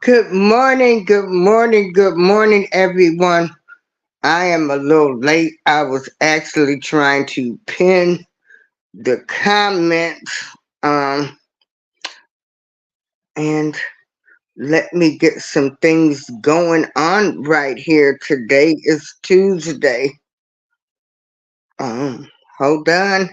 Good morning, good morning, everyone. I am a little late. I was actually trying to pin the comments, and let me get some things going on right here. Today is Tuesday. Um, Hold on.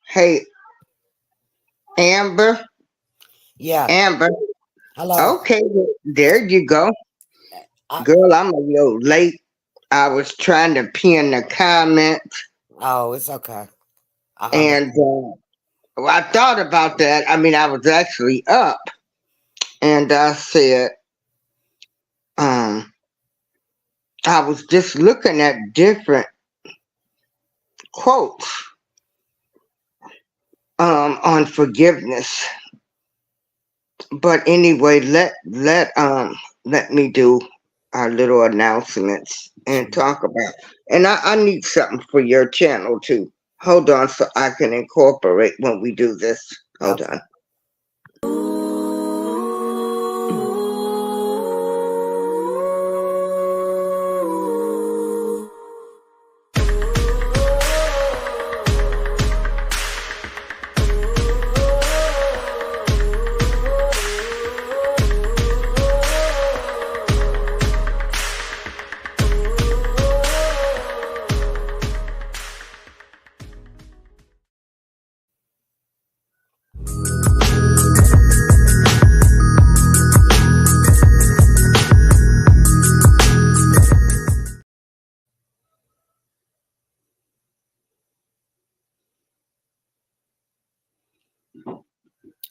Hey, Amber, Yeah. Amber. Hello. Okay, there you go. I, Girl, I'm a little late. I was trying to pin the comments, oh, it's okay. I and understand. well, I thought about that. I mean, I was actually up, and I said, um, I was just looking at different quotes on forgiveness. But anyway, let me do our little announcements and Sure. talk about. And I need something for your channel too. Hold on, so I can incorporate when we do this. Hold Okay. on.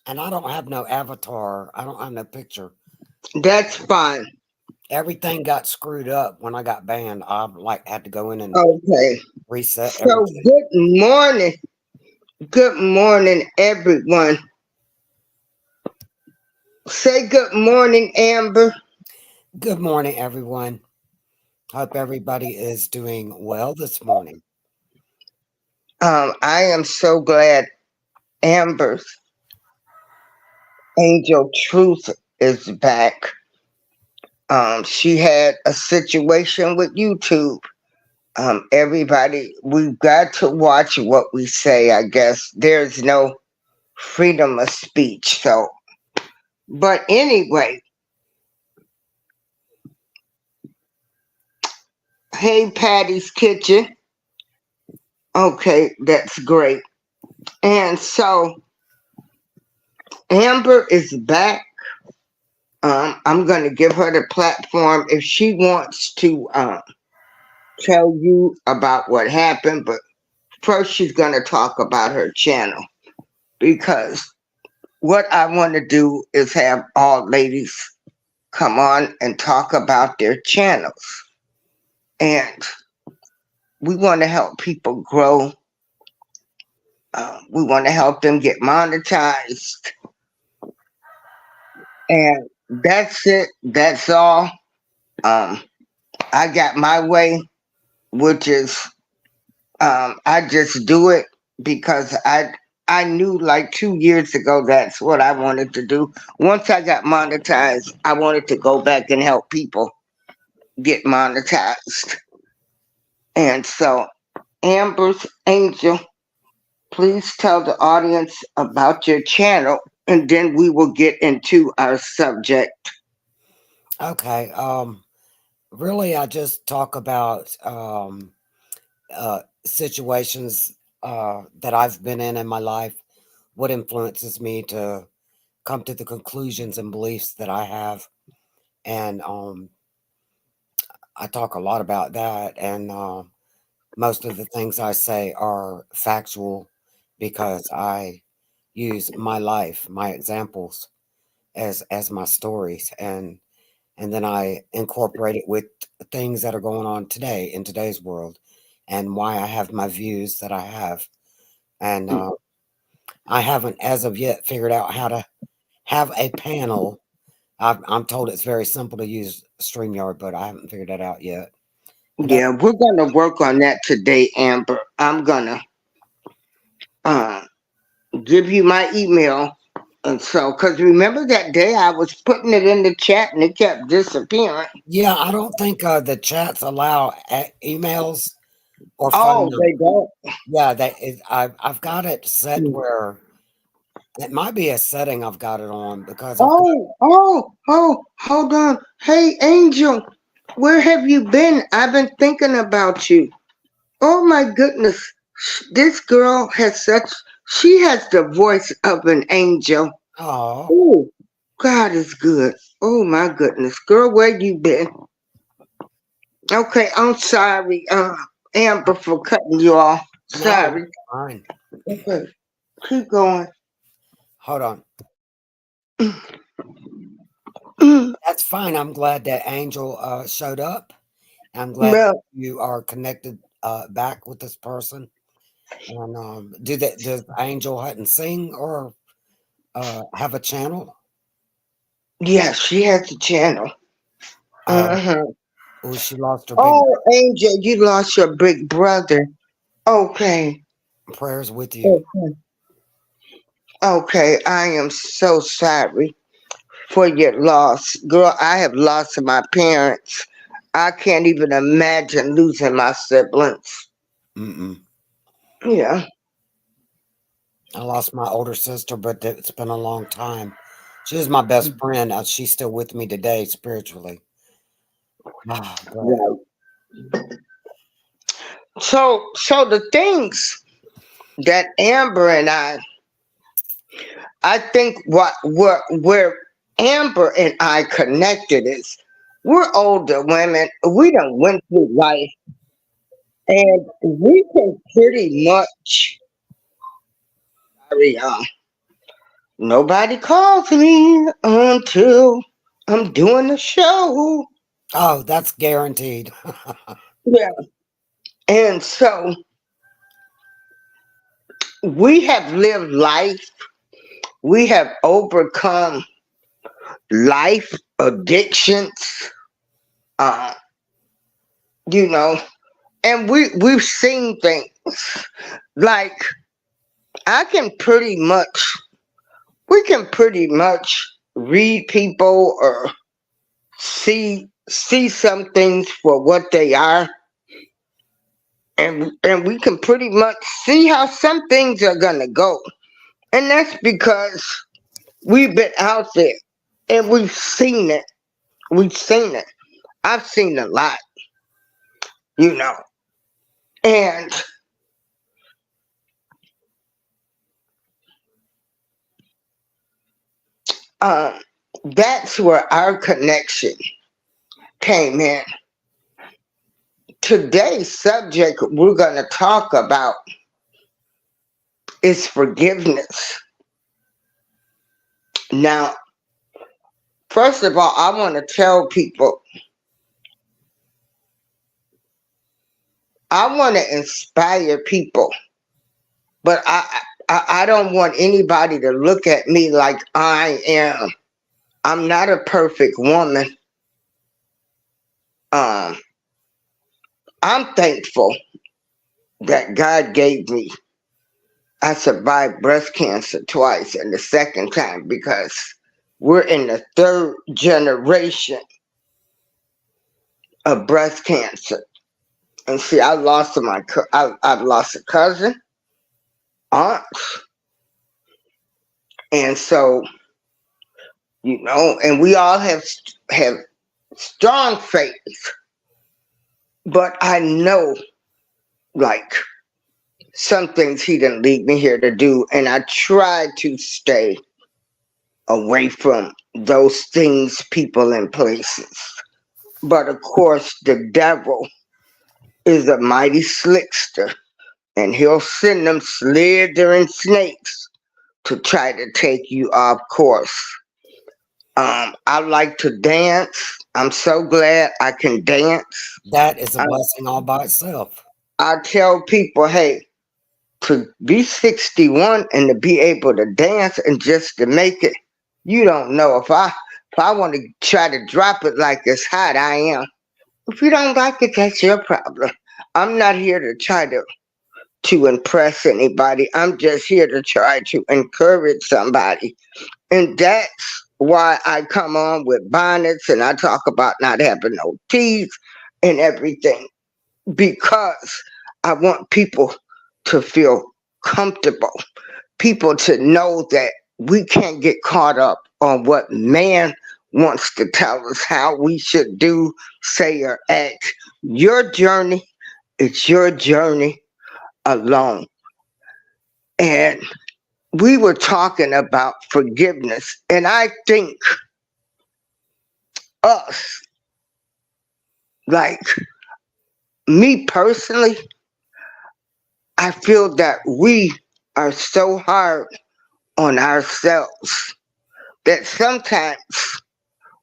And I don't have no avatar. I don't have no picture. That's fine. Everything got screwed up when I got banned. I like had to go in and Okay. reset So everything. good morning. Good morning, everyone. Say good morning, Amber. Good morning, everyone. Hope everybody is doing well this morning. I am so glad Amber's Angel Truth is back. She had a situation with YouTube. Everybody, we've got to watch what we say, I guess. There's no freedom of speech. So, but anyway, hey, Patty's Kitchen. Okay, that's great. And so, Amber is back. I'm going to give her the platform if she wants to tell you about what happened. But first, she's going to talk about her channel because what I want to do is have all ladies come on and talk about their channels. And we want to help people grow. We want to help them get monetized. And that's it. That's all. Um, I got my way, which is I just do it because I knew like 2 years ago that's what I wanted to do. Once I got monetized, I wanted to go back and help people get monetized. And so, Amber's Angel, please tell the audience about your channel, and then we will get into our subject. Okay. Really, I just talk about situations that I've been in my life, what influences me to come to the conclusions and beliefs that I have. And I talk a lot about that. And most of the things I say are factual because I use my life, my examples as my stories. And then I incorporate it with things that are going on today in today's world and why I have my views that I have. And I haven't, as of yet, figured out how to have a panel. I'm told it's very simple to use StreamYard, but I haven't figured that out yet. That Yeah, we're gonna work on that today, Amber. I'm gonna uh, give you my email. And so, because remember that day I was putting it in the chat and it kept disappearing. yeah, I don't think the chats allow emails or phone Oh, they numbers. don't. Yeah, I've got it set where it might be a setting I've got it on because I've got. Hold on. Hey, Angel, where have you been? I've been thinking about you. Oh my goodness. This girl has she has the voice of an angel. Oh, Oh, God is good. Oh my goodness. Girl, where you been? Okay, I'm sorry, Amber, for cutting you off. no, Sorry. fine. Okay, keep going. Hold on. Well, That's fine. I'm glad that Angel showed up. I'm glad you are connected back with this person. And does Angel Hutton sing or have a channel? yeah, she has a channel. Uh, Uh-huh. oh, she lost her big Oh, Angel, you lost your big brother. Okay. prayers with you. Okay. Okay, I am so sorry for your loss. Girl, I have lost my parents. I can't even imagine losing my siblings. Mm-mm. Yeah. I lost my older sister, but it's been a long time. She was my best friend. She's still with me today, spiritually. Ah, but Right. So the things that Amber and I think where Amber and I connected is we're older women. We done went through life and we can pretty much sorry, nobody calls me until I'm doing the show. oh, that's guaranteed. Yeah. And so we have lived life. We have overcome life addictions. Uh, you know, and we've seen things like I can pretty much we can pretty much read people or see some things for what they are, and we can pretty much see how some things are gonna go, and that's because we've been out there and we've seen it. I've seen a lot, you know, and um that's where our connection came in. Today's subject we're going to talk about is forgiveness. Now, first of all, I want to tell people I want to inspire people, but I don't want anybody to look at me like I am. I'm not a perfect woman. Um, I'm thankful that God gave me. I survived breast cancer twice, and the second time because we're in the third generation of breast cancer. And see, I've lost a cousin, aunt, and so and we all have strong faith. But I know, like some things He didn't lead me here to do, and I try to stay away from those things, people, and places. But of course, the devil is a mighty slickster, and he'll send them slithering snakes to try to take you off course. I like to dance. I'm so glad I can dance. That is a I, blessing all by itself. I tell people, hey, to be 61 and to be able to dance and just to make it, you don't know if I want to try to drop it like it's hot, I am. If you don't like it, that's your problem. I'm not here to try to impress anybody. I'm just here to try to encourage somebody. And that's why I come on with bonnets and I talk about not having no teeth and everything, because I want people to feel comfortable, people to know that we can't get caught up on what man wants to tell us how we should do, say, or act. Your journey, it's your journey alone. And we were talking about forgiveness, and I think us, like me personally, I feel that we are so hard on ourselves that sometimes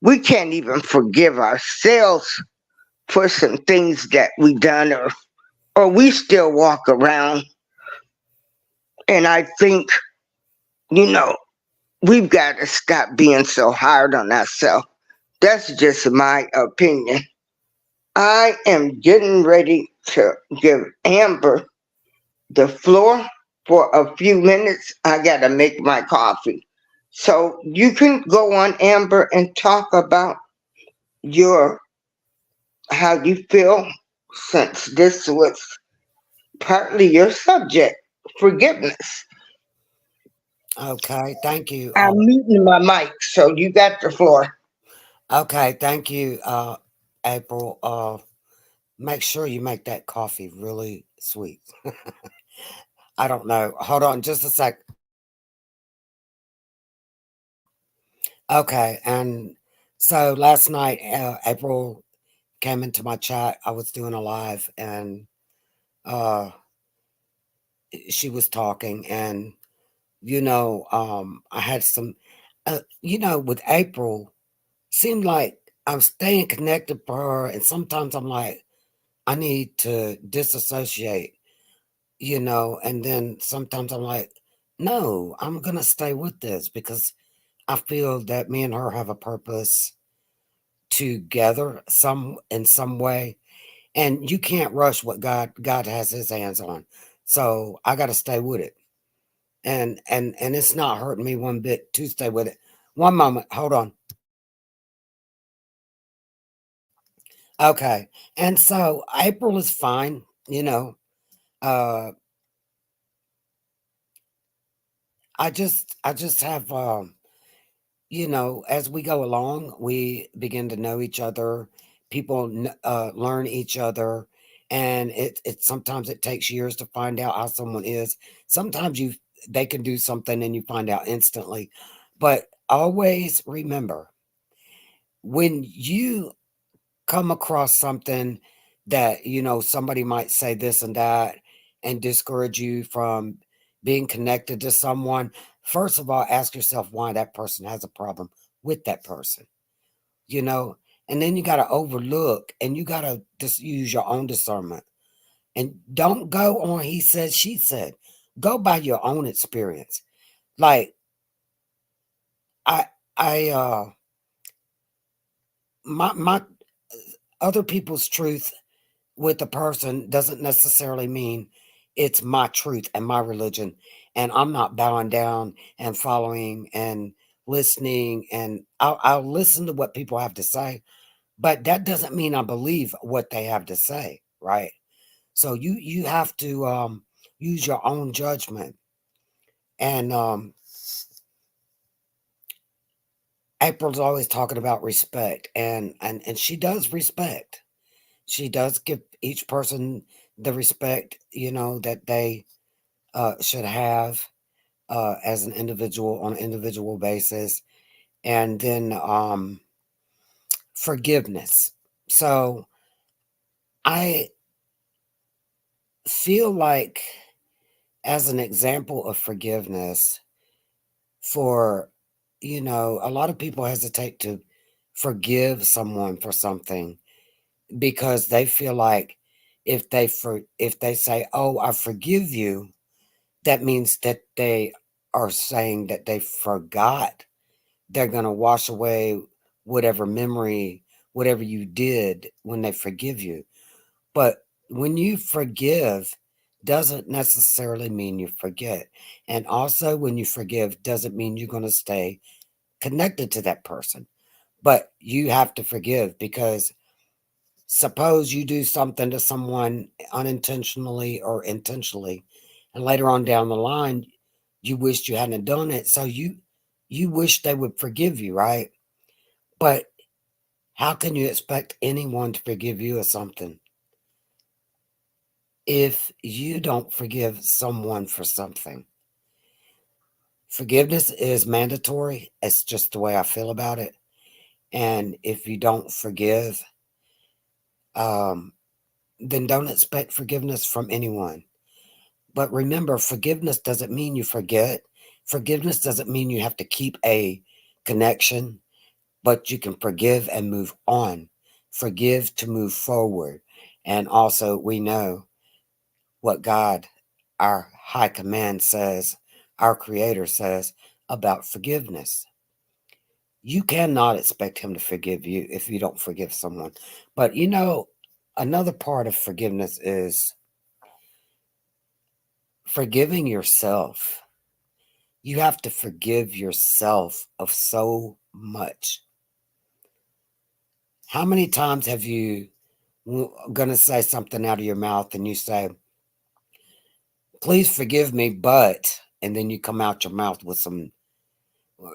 we can't even forgive ourselves for some things that we done, or we still walk around. And I think, you know, we've got to stop being so hard on ourselves. That's just my opinion. I am getting ready to give Amber the floor for a few minutes. I got to make my coffee. So you can go on, Amber, and talk about your how you feel, since this was partly your subject, forgiveness. Okay, thank you. I'm muting my mic, so you got the floor. Okay, thank you, April. Make sure you make that coffee really sweet. I don't know. Hold on just a sec. Okay, and so last night, April came into my chat. I was doing a live, and uh, she was talking, and I had some, with April, seemed like I'm staying connected to her, and sometimes I'm like, I need to disassociate, and then sometimes I'm like, no, I'm gonna stay with this because I feel that me and her have a purpose together in some way, and you can't rush what God has his hands on. So I got to stay with it. And it's not hurting me one bit to stay with it. One moment, hold on. Okay. And so April is fine, uh I just have as we go along, we begin to know each other. People learn each other, and it sometimes it takes years to find out how someone is. Sometimes they can do something and you find out instantly. But always remember, when you come across something that somebody might say this and that and discourage you from being connected to someone, first of all, ask yourself why that person has a problem with that person, you know and then you got to overlook, and you got to just use your own discernment, and don't go on he said she said. Go by your own experience. Like, i I my other people's truth with a person doesn't necessarily mean it's my truth and my religion. And I'm not bowing down and following and listening. And I'll listen to what people have to say, but that doesn't mean I believe what they have to say, right? So you have to use your own judgment. And April's always talking about respect, and she does respect. She does give each person the respect, that they should have as an individual on an individual basis. And then forgiveness. So I feel like, as an example of forgiveness, for, a lot of people hesitate to forgive someone for something because they feel like if they say, "Oh, I forgive you," that means that they are saying that they forgot. They're going to wash away whatever memory whatever you did when they forgive you. But when you forgive, doesn't necessarily mean you forget. And also, when you forgive, doesn't mean you're going to stay connected to that person. But you have to forgive because suppose you do something to someone unintentionally or intentionally, and later on down the line, you wished you hadn't done it. So you wish they would forgive you, right? But how can you expect anyone to forgive you of something if you don't forgive someone for something? Forgiveness is mandatory. It's just the way I feel about it. And if you don't forgive, um, then don't expect forgiveness from anyone. But remember, forgiveness doesn't mean you forget. Forgiveness doesn't mean you have to keep a connection, but you can forgive and move on. Forgive to move forward. And also, we know what God, our high command, says, our creator says about forgiveness. You cannot expect him to forgive you if you don't forgive someone. But another part of forgiveness is forgiving yourself. You have to forgive yourself of so much. How many times have you going to say something out of your mouth and you say, please forgive me, but, and then you come out your mouth with some,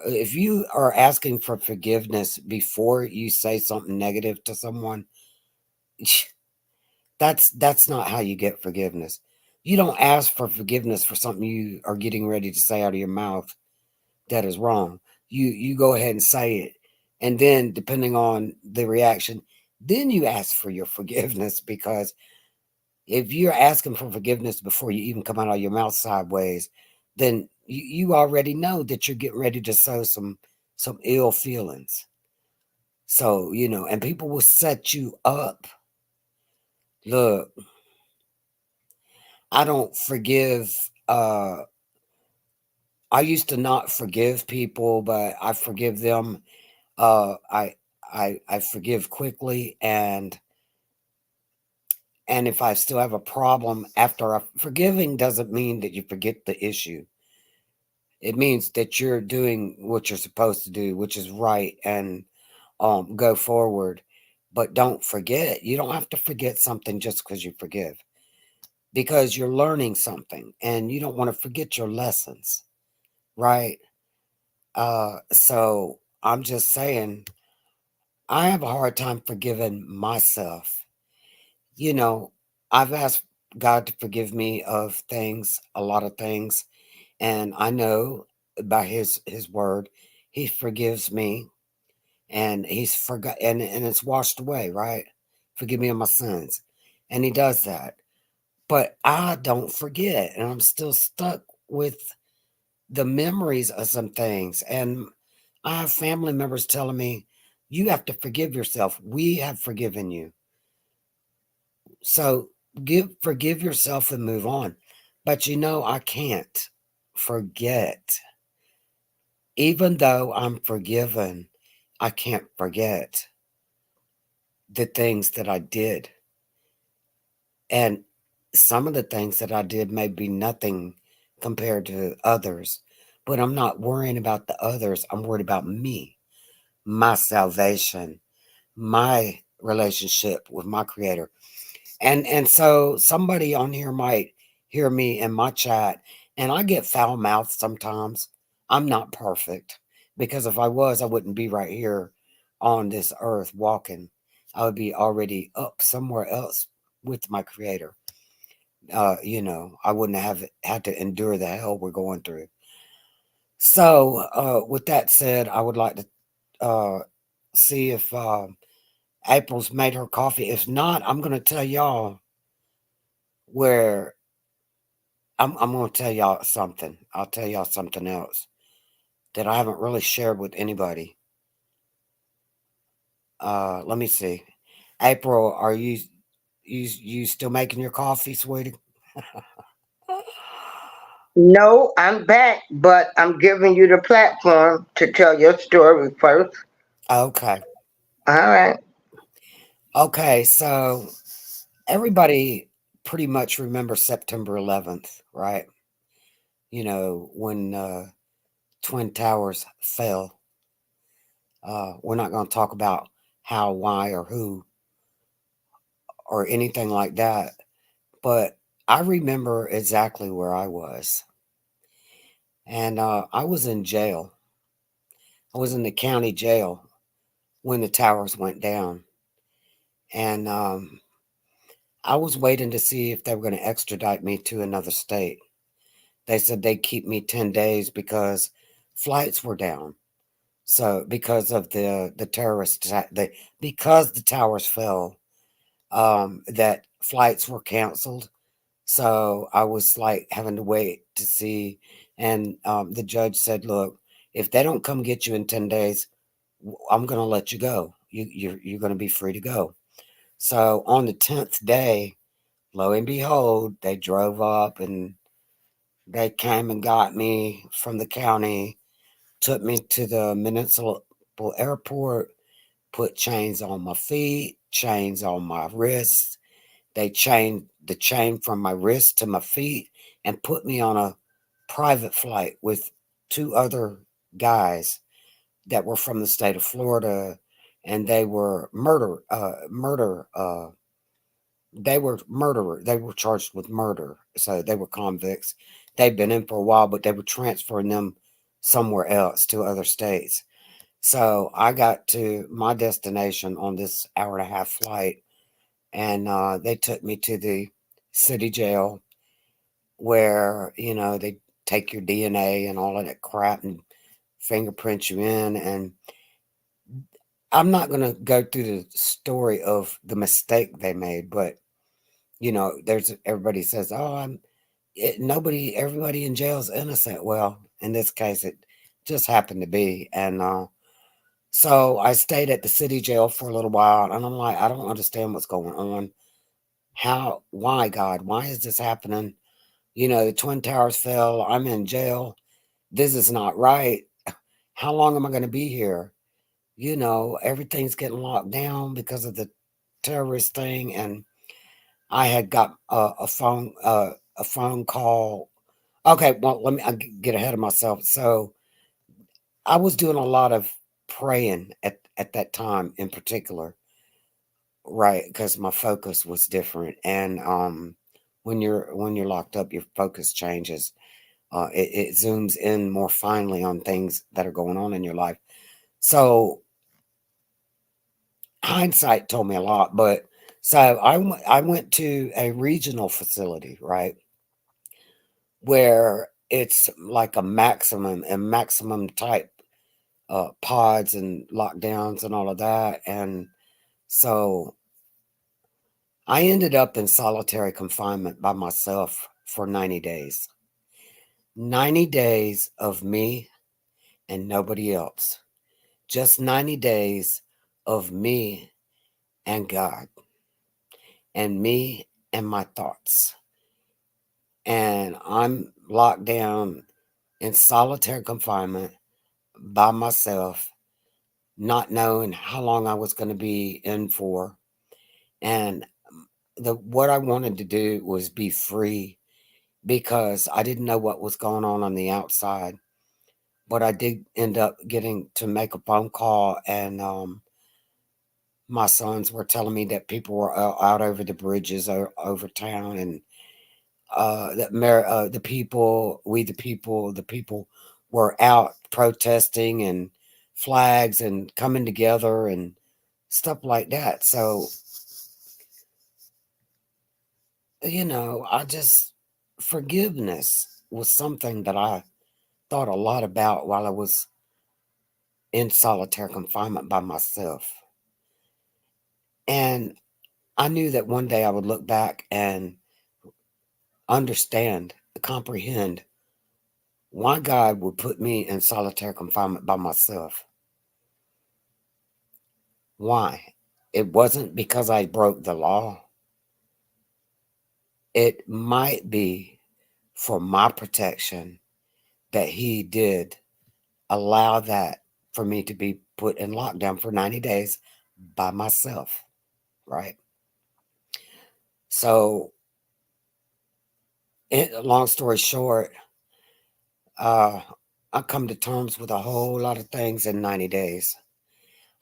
if you are asking for forgiveness before you say something negative to someone, that's not how you get forgiveness. You don't ask for forgiveness for something you are getting ready to say out of your mouth that is wrong. You go ahead and say it, and then depending on the reaction, then you ask for your forgiveness. Because if you're asking for forgiveness before you even come out of your mouth sideways, then you already know that you're getting ready to sow some ill feelings. So and people will set you up. Look, I don't forgive. I used to not forgive people, but I forgive them. I forgive quickly, and if I still have a problem after forgiving, doesn't mean that you forget the issue. It means that you're doing what you're supposed to do, which is right, and go forward. But don't forget. You don't have to forget something just because you forgive, because you're learning something, and you don't want to forget your lessons, right? So I'm just saying, I have a hard time forgiving myself. You know, I've asked God to forgive me of things, a lot of things, and I know by his word, he forgives me, and he's forgot, and it's washed away, right? Forgive me of my sins. And he does that. But I don't forget, and I'm still stuck with the memories of some things. And I have family members telling me, you have to forgive yourself. We have forgiven you. So forgive yourself and move on. But I can't forget. Even though I'm forgiven, I can't forget the things that I did. And some of the things that I did may be nothing compared to others. But I'm not worrying about the others. I'm worried about me, my salvation, my relationship with my creator. And so somebody on here might hear me in my chat, and I get foul mouthed sometimes. I'm not perfect, because if I was, I wouldn't be right here on this earth walking. I would be already up somewhere else with my creator. I wouldn't have had to endure the hell we're going through. So, with that said, I would like to see if April's made her coffee. If not, I'm going to tell y'all where I'm going to tell y'all something. I'll tell y'all something else that I haven't really shared with anybody. Let me see. April, are you still making your coffee, sweetie? No, I'm back, but I'm giving you the platform to tell your story first. Okay. All right. Okay, so everybody pretty much remembers September 11th, right? When Twin Towers fell. We're not going to talk about how, why, or who, or anything like that, but I remember exactly where I was. And I was in jail. I was in the county jail when the towers went down. And I was waiting to see if they were going to extradite me to another state. They said they'd keep me 10 days because flights were down. So because of the terrorist attack, because the towers fell, that flights were canceled. So I was like having to wait to see. And the judge said, "Look, if they don't come get you in 10 days, I'm going to let you go. You're going to be free to go." So on the 10th day, lo and behold, they drove up and they came and got me from the county, took me to the municipal airport, put chains on my feet, chains on my wrists. They chained the chain from my wrist to my feet and put me on a private flight with two other guys that were from the state of Florida, and they were they were murderer. They were charged with murder, so they were convicts. They'd been in for a while, but they were transferring them somewhere else to other states. So I got to my destination on this hour and a half flight, and they took me to the city jail where they take your DNA and all of that crap and fingerprint you in. And I'm not going to go through the story of the mistake they made, but there's everybody says, "Oh, everybody in jail is innocent." Well, in this case, it just happened to be. And so I stayed at the city jail for a little while, and I'm like, I don't understand what's going on. Why, God, why is this happening? The Twin Towers fell. I'm in jail. This is not right. How long am I going to be here? Everything's getting locked down because of the terrorist thing. And I had got a phone call. Okay, well, let me get ahead of myself. So I was doing a lot of praying at that time in particular, right? Because my focus was different. And when you're locked up, your focus changes. It zooms in more finely on things that are going on in your life. So hindsight told me a lot, but so I went to a regional facility, right, where it's like a maximum type pods and lockdowns and all of that. And so I ended up in solitary confinement by myself for 90 days. 90 days of me and nobody else. Just 90 days of me and God, and me and my thoughts. And I'm locked down in solitary confinement by myself, not knowing how long I was going to be in for. And what I wanted to do was be free because I didn't know what was going on the outside. But I did end up getting to make a phone call, and my sons were telling me that people were out over the bridges over town, and the people, the people were out protesting and flags and coming together and stuff like that. So, I just, forgiveness was something that I thought a lot about while I was in solitary confinement by myself. And I knew that one day I would look back and understand, comprehend why God would put me in solitary confinement by myself. Why? It wasn't because I broke the law. It might be for my protection that He did allow that for me to be put in lockdown for 90 days by myself. right? So, long story short, uh, I come to terms with a whole lot of things in 90 days.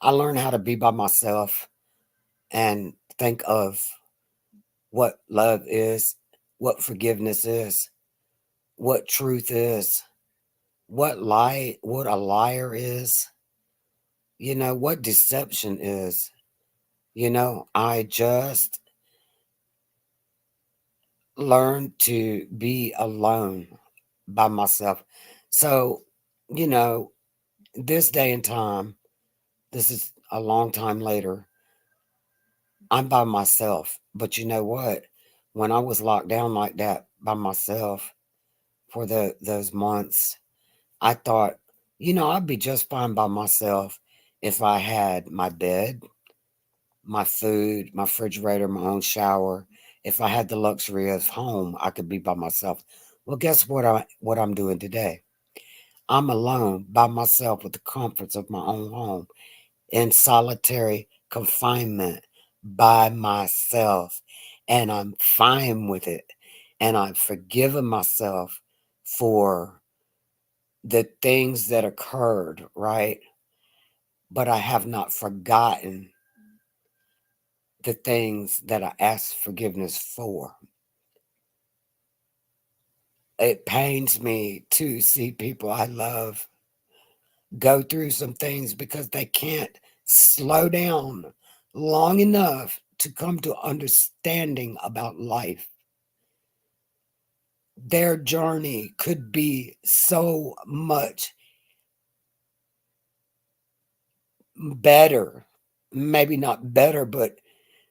I learned how to be by myself and think of what love is, what forgiveness is, what truth is, what a liar is, what deception is. I just learned to be alone by myself. So, you know, this day and time, this is a long time later, I'm by myself. But you know what? When I was locked down like that by myself for those months, I thought, I'd be just fine by myself if I had my bed, my food, my refrigerator, my own shower. If I had the luxury of home, I could be by myself. Well, guess what I'm doing today? I'm alone by myself with the comforts of my own home in solitary confinement by myself. And I'm fine with it. And I've forgiven myself for the things that occurred, right? But I have not forgotten the things that I asked forgiveness for. It pains me to see people I love go through some things because they can't slow down long enough to come to understanding about life. Their journey could be so much better, maybe not better, but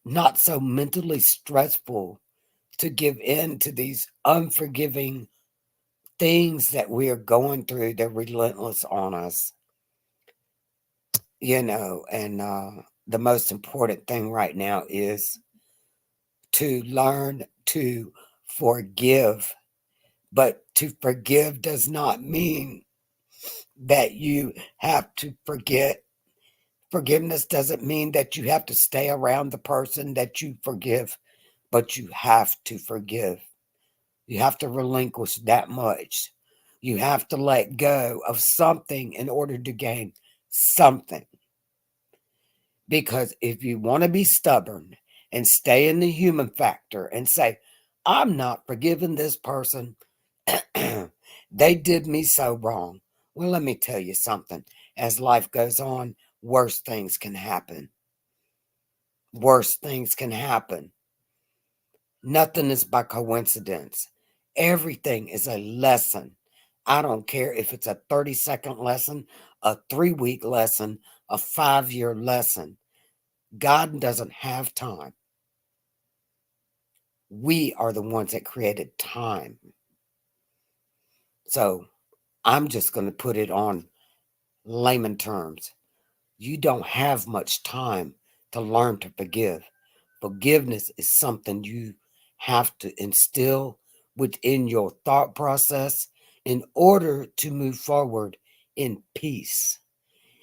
not so mentally stressful to give in to these unforgiving things that we are going through. They're relentless on us, and the most important thing right now is to learn to forgive. But to forgive does not mean that you have to forget. Forgiveness doesn't mean that you have to stay around the person that you forgive, but you have to forgive. You have to relinquish that much. You have to let go of something in order to gain something. Because if you want to be stubborn and stay in the human factor and say, I'm not forgiving this person, they did me so wrong. Well, let me tell you something. As life goes on, worse things can happen. Worse things can happen. Nothing is by coincidence. Everything is a lesson. I don't care if it's a 30-second lesson, a 3-week lesson, a 5-year lesson. God doesn't have time. We are the ones that created time. So I'm just going to put it on layman terms. You don't have much time to learn to forgive. Forgiveness is something you have to instill within your thought process in order to move forward in peace.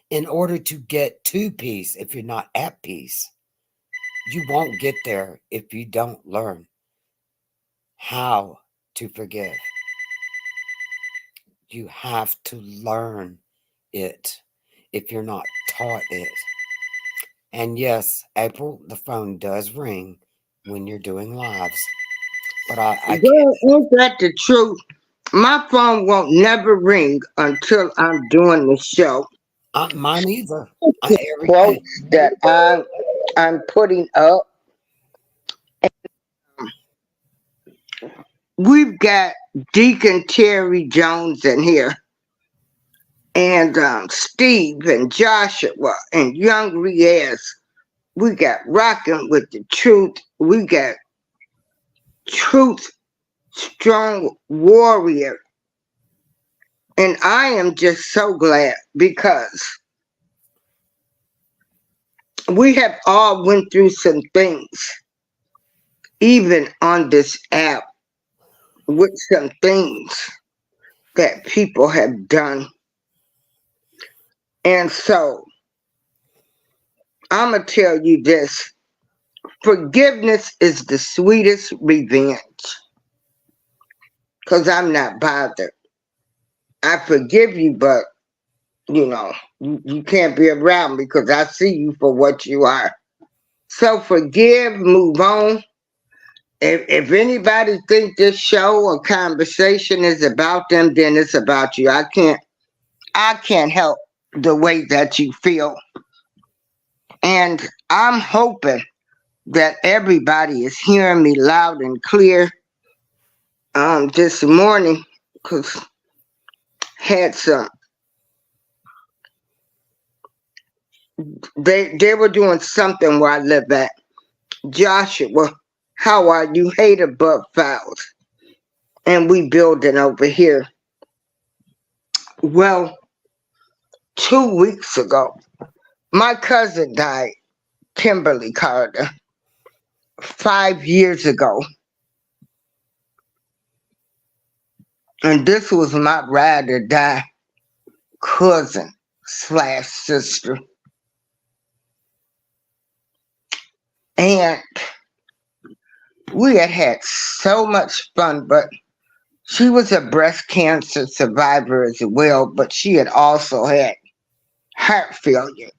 In order to get to peace, if you're not at peace, you won't get there if you don't learn how to forgive. You have to learn it if you're not taught it. And yes, April, the phone does ring when you're doing lives. But I can't. Well, ain't that the truth? My phone won't never ring until I'm doing the show. Mine either. Quotes that I'm putting up. We've got Deacon Terry Jones in here, and Steve and Joshua and Young Riaz. We got Rockin' with the Truth. We got Truth Strong Warrior. And I am just so glad because we have all went through some things, even on this app, with some things that people have done. And so I'm going to tell you this. Forgiveness is the sweetest revenge because I'm not bothered. I forgive you, but you can't be around because I see you for what you are. So forgive, move on. If anybody think this show or conversation is about them, then it's about you. I can't help the way that you feel. And I'm hoping that everybody is hearing me loud and clear this morning because had some they were doing something where I live at. Joshua, how are you? Hate above files. And we building over here. Well, 2 weeks ago, my cousin died, Kimberly Carter, 5 years ago. And this was my ride or die cousin / sister. And we had so much fun, but she was a breast cancer survivor as well, but she had also had heart failure.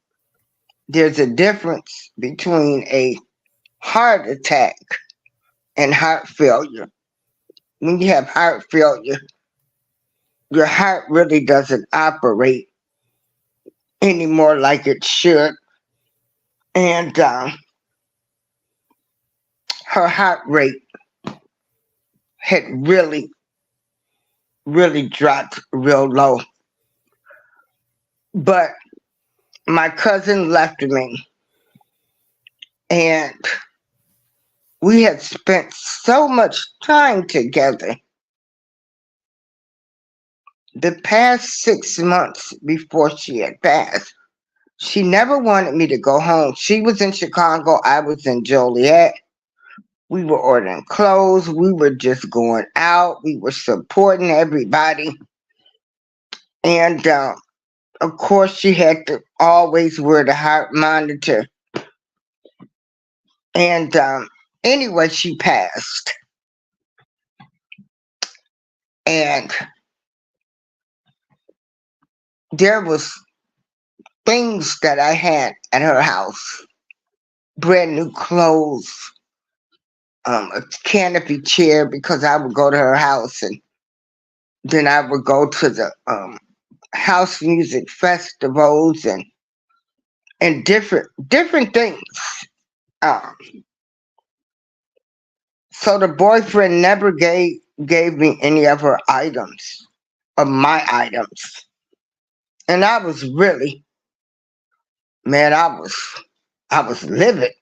There's a difference between a heart attack and heart failure. When you have heart failure, your heart really doesn't operate anymore like it should. And her heart rate had really, really dropped real low. But my cousin left me, and we had spent so much time together. The past 6 months before she had passed, she never wanted me to go home. She was in Chicago, I was in Joliet. We were ordering clothes, we were just going out, we were supporting everybody. And of course, she had to always wear the heart monitor. And anyway, she passed. And there was things that I had at her house. Brand new clothes, a canopy chair, because I would go to her house and then I would go to the house music festivals and different things. Um, so the boyfriend never gave me any of her items, of my items. And I was really, man, I was livid.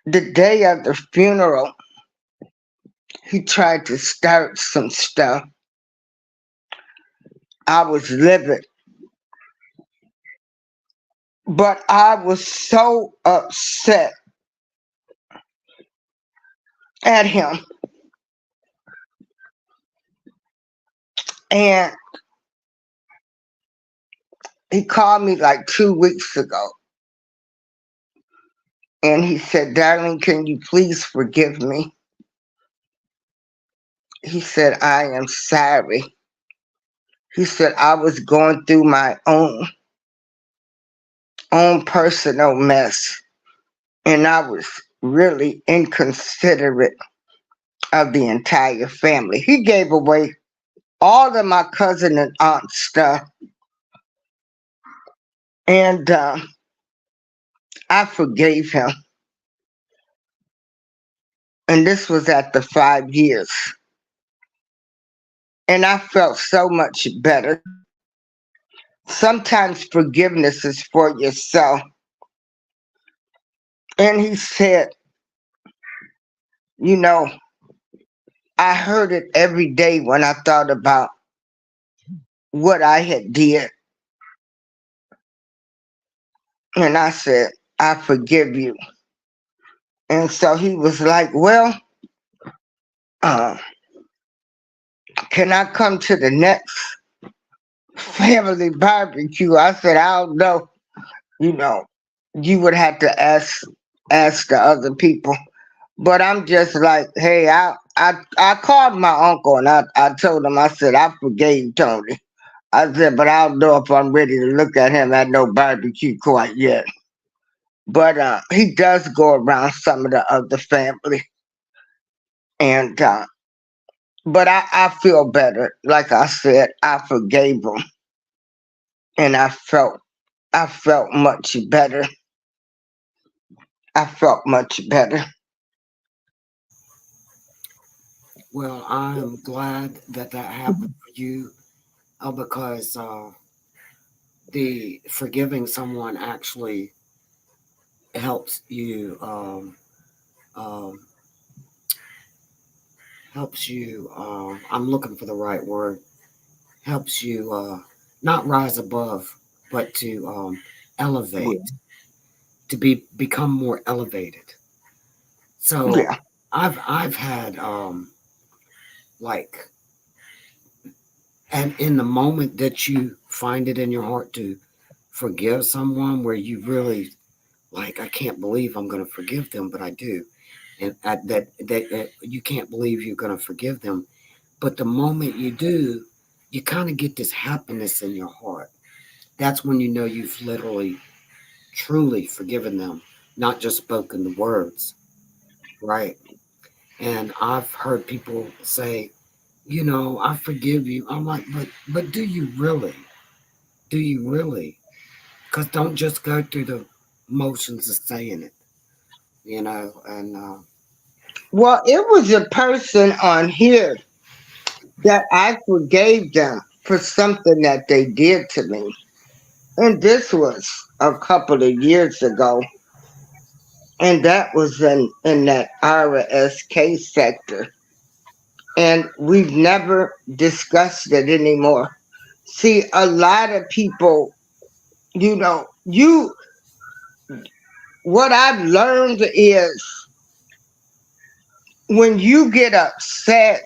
The day of the funeral, he tried to start some stuff. I was livid. But I was so upset at him. And he called me like 2 weeks ago. And he said, "Darling, can you please forgive me?" He said, "I am sorry." He said, "I was going through my own personal mess. And I was really inconsiderate of the entire family." He gave away all of my cousin and aunt stuff. And I forgave him. And this was after 5 years. And I felt so much better. Sometimes forgiveness is for yourself. And he said, I heard it every day when I thought about what I had did. And I said, "I forgive you." And so he was like, "Well, can I come to the next family barbecue?" I said, "I don't know. You would have to ask ask the other people. But I'm just like, hey, I called my uncle and I told him, I said, I forgave Tony. I said, but I don't know if I'm ready to look at him at no barbecue quite yet. But he does go around some of the other family. And but I feel better. Like I said, I forgave him and I felt much better. I felt much better. Well, I'm glad that that happened for you, because the forgiving someone actually helps you. Um, Helps you. I'm looking for the right word. Helps you not rise above, but to elevate, Yeah. to become more elevated. So Yeah. I've had like, and in the moment that you find it in your heart to forgive someone, where you really like, I can't believe I'm going to forgive them, but I do, and that you can't believe you're going to forgive them, but the moment you do, you kind of get this happiness in your heart. That's when you know you've literally, truly forgiven them, not just spoken the words, right? And I've heard people say, I forgive you. I'm like, but do you really? Do you really? Because don't just go through the motions of saying it, and Well, it was a person on here that I forgave them for something that they did to me. And this was a couple of years ago. And that was in that RSK sector. And we've never discussed it anymore. See, a lot of people, you what I've learned is when you get upset,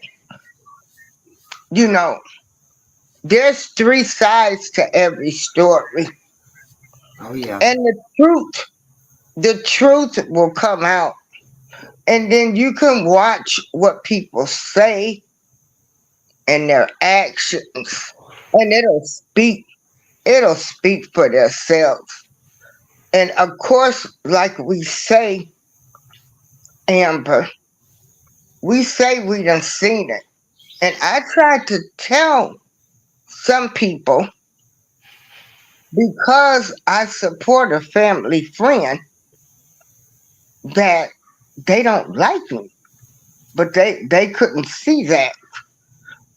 you know, there's three sides to every story. oh yeah, And the truth will come out. And then you can watch what people say and their actions. And it'll speak for themselves. And of course, like we say, Amber, we say we done seen it. And I try to tell some people because I support a family friend that they don't like me. But they couldn't see that.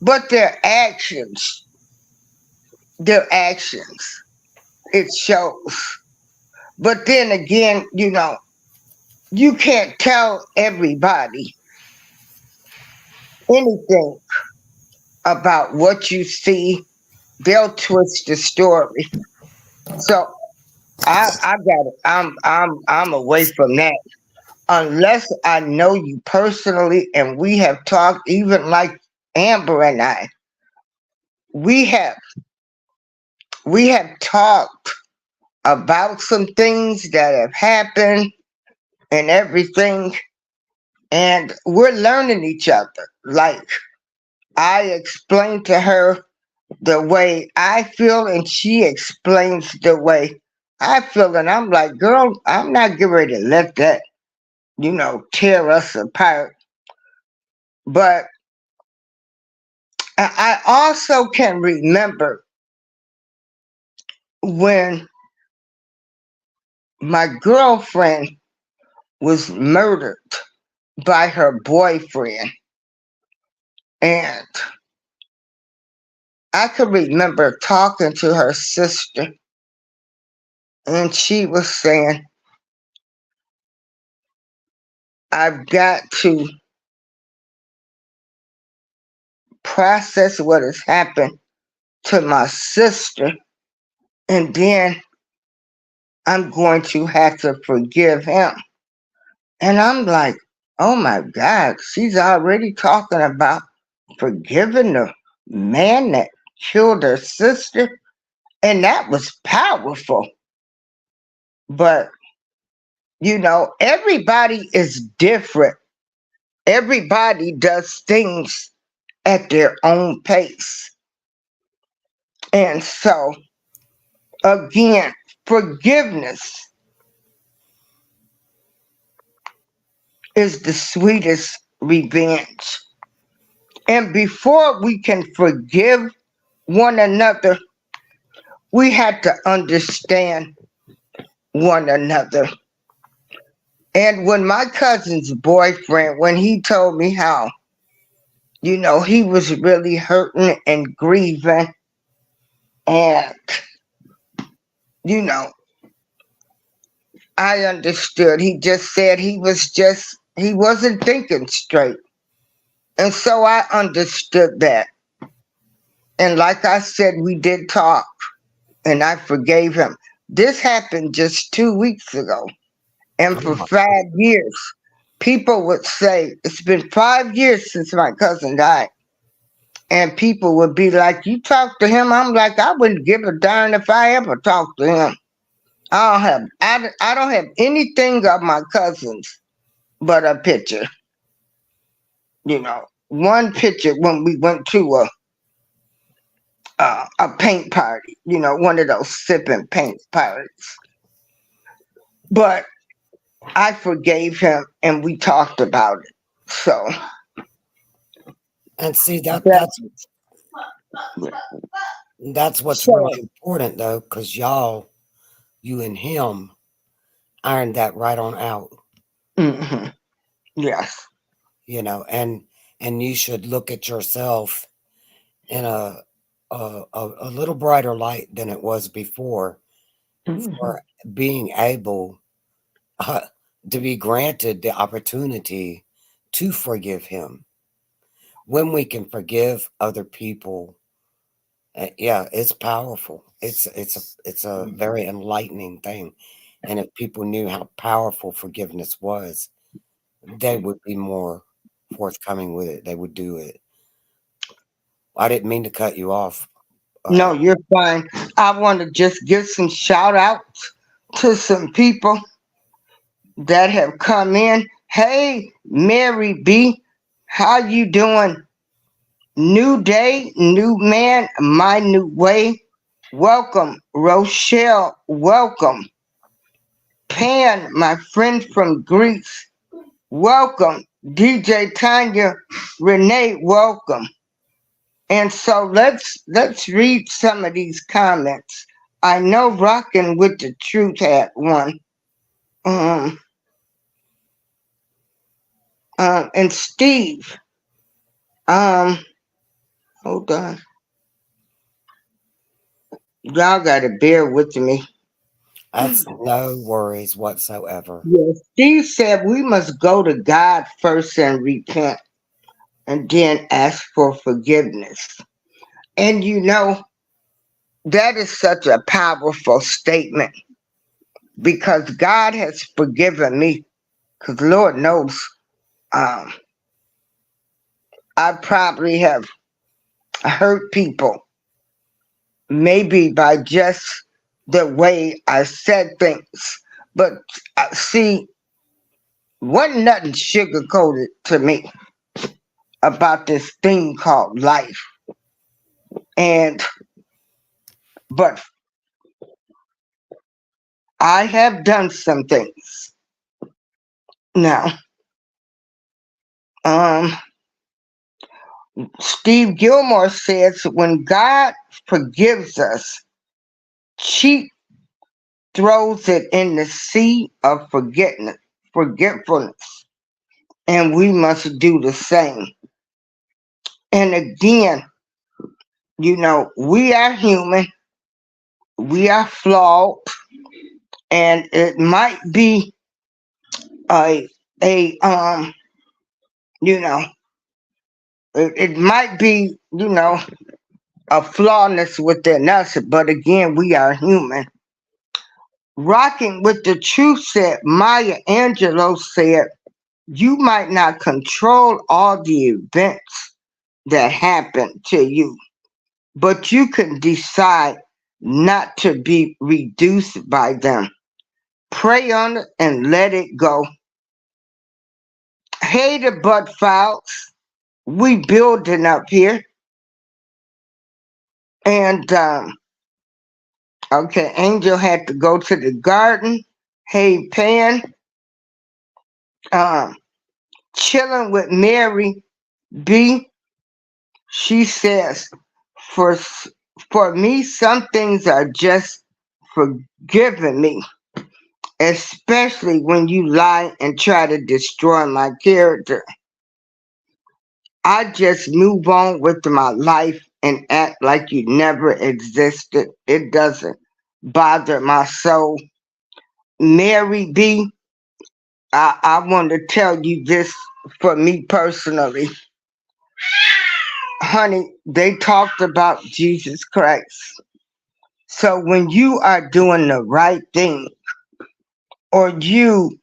But their actions, it shows. But then again, you can't tell everybody anything about what you see. They'll twist the story. So I got it. I'm away from that. Unless I know you personally and we have talked, even like Amber and I, we have we have talked about some things that have happened and everything, and we're learning each other. Like I explained to her the way I feel, and she explains the way I feel, and I'm like, girl, I'm not getting ready to let that, tear us apart. But I also can remember when my girlfriend was murdered by her boyfriend, and I could remember talking to her sister, and she was saying, I've got to process what has happened to my sister, and then I'm going to have to forgive him. And I'm like, oh my God, she's already talking about forgiving the man that killed her sister. And that was powerful. But Everybody is different. Everybody does things at their own pace. And so, again, forgiveness is the sweetest revenge. And before we can forgive one another, we had to understand one another. And when my cousin's boyfriend, when he told me how, he was really hurting and grieving, and, you know, I understood. He just said he wasn't thinking straight. And so I understood that. And like I said, we did talk, and I forgave him. This happened just 2 weeks ago. And Oh for my 5 years, people would say, it's been 5 years since my cousin died. And people would be like, you talk to him? I'm like, I wouldn't give a darn if I ever talked to him. I don't have anything of my cousins but a picture. One picture when we went to a paint party. One of those sipping paint parties. But I forgave him, and we talked about it. So And see that that's what's so really important though, because you and him ironed that right on out, mhm, yes. and you should look at yourself in a little brighter light than it was before Mhm. for being able uh, to be granted the opportunity to forgive him. When we can forgive other people, yeah, it's powerful. It's a very enlightening thing. And if people knew how powerful forgiveness was, they would be more forthcoming with it. They would do it. I didn't mean to cut you off. Uh, No, you're fine. I want to just give some shout outs to some people that have come in. Hey, Mary B, how you doing? New day, new man, my new way. Welcome, Rochelle. Welcome, Pan, my friend from Greece. Welcome, DJ Tanya, Renee. Welcome. And so let's read some of these comments. I know Rockin' with the Truth had one. Um, and Steve. Um, hold on. Y'all gotta bear with me. that's no worries whatsoever. Yes. Steve said we must go to God first and repent, and then ask for forgiveness. And that is such a powerful statement, because God has forgiven me. Because Lord knows, um, I probably have hurt people, maybe by just the way I said things. But see, wasn't nothing sugar coated to me about this thing called life. And but I have done some things. Now, um, Steve Gilmore says when God forgives us, she throws it in the sea of forgetfulness, and we must do the same. And again, we are human, we are flawed, and it might be a you know, it might be, a flawness within us, but again, we are human. Rocking with the Truth said, Maya Angelou said, you might not control all the events that happen to you, but you can decide not to be reduced by them. pray on it, and let it go. Hey, the butt files. We building up here. And, okay, Angel had to go to the garden. Hey, Pan. Um, chilling with Mary B. She says, for for me, some things are just forgiving me, especially when you lie and try to destroy my character. I just move on with my life and act like you never existed. It doesn't bother my soul. Mary B, I want to tell you this for me personally. Honey, they talked about Jesus Christ. So when you are doing the right thing, or you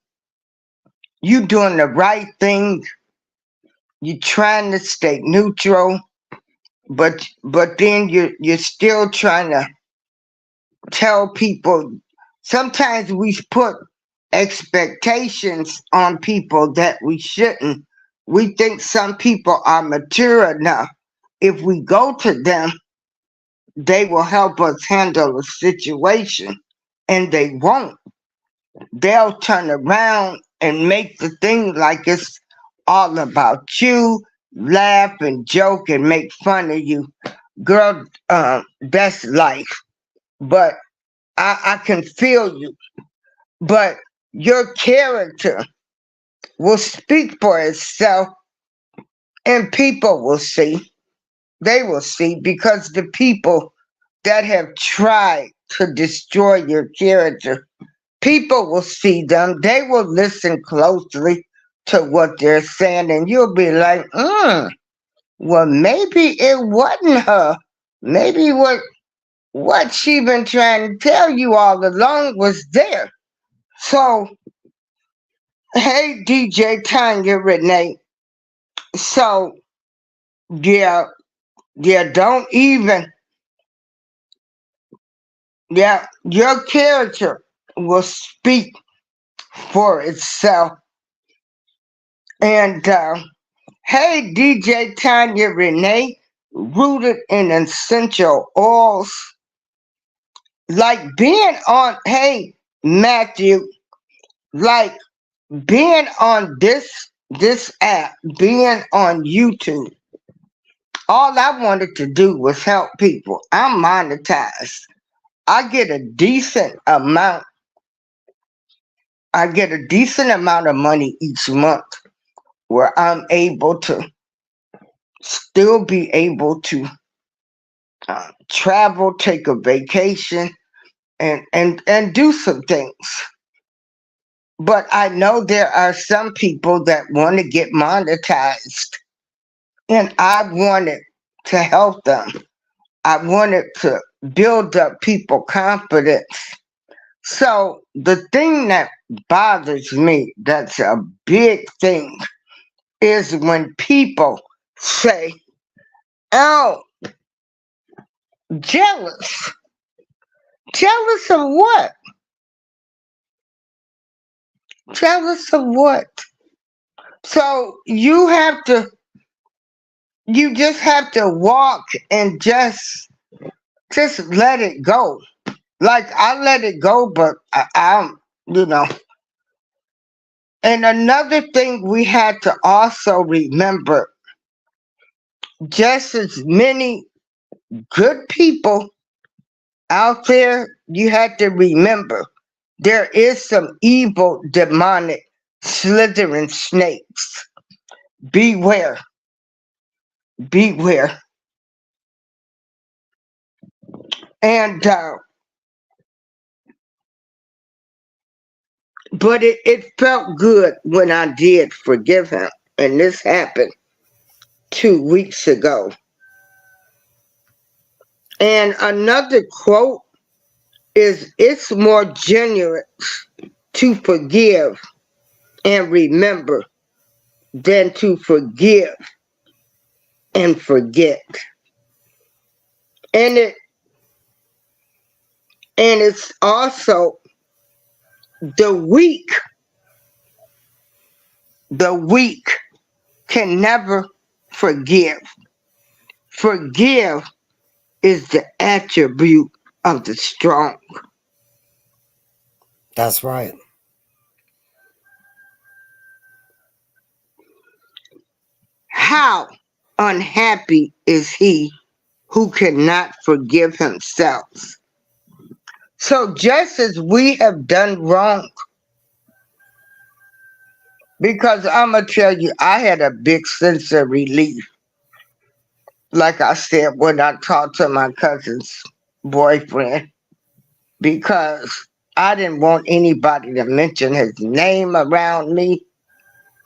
doing the right thing, you trying to stay neutral, but then you're still trying to tell people. Sometimes we put expectations on people that we shouldn't. We think some people are mature enough. If we go to them, they will help us handle a situation, and they won't. They'll turn around and make the thing like it's all about you, laugh and joke and make fun of you. Girl, that's life. But I can feel you. But your character will speak for itself, and people will see. They will see, because the people that have tried to destroy your character, people will see them. They will listen closely to what they're saying, and you'll be like, well, maybe it wasn't her. Maybe what she been trying to tell you all along was there. So, hey, DJ Tanya Renee. So, yeah, don't even, your character will speak for itself. And, hey, DJ Tanya Renee, rooted in essential oils, like being on, hey, Matthew, like being on this app, being on YouTube. All I wanted to do was help people. I'm monetized. I get a decent amount. I get a decent amount of money each month, where I'm able to still be able to travel, take a vacation, and do some things. But I know there are some people that want to get monetized, and I wanted to help them. I wanted to build up people confidence. So the thing that bothers me, that's a big thing, is when people say, oh, jealous. Jealous of what? Jealous of what? So you just have to walk and just let it go. Like, I let it go, but I'm, you know. And another thing we had to also remember, just as many good people out there, you had to remember there is some evil, demonic, slithering snakes. Beware. Beware. And but it felt good when I did forgive him. And this happened 2 weeks ago. And another quote is, it's more generous to forgive and remember than to forgive and forget. And it's also the weak, the weak can never forgive. Forgive is the attribute of the strong. That's right. How unhappy is he who cannot forgive himself? So just as we have done wrong, because I'm gonna tell you, I had a big sense of relief, like I said, when I talked to my cousin's boyfriend, because I didn't want anybody to mention his name around me,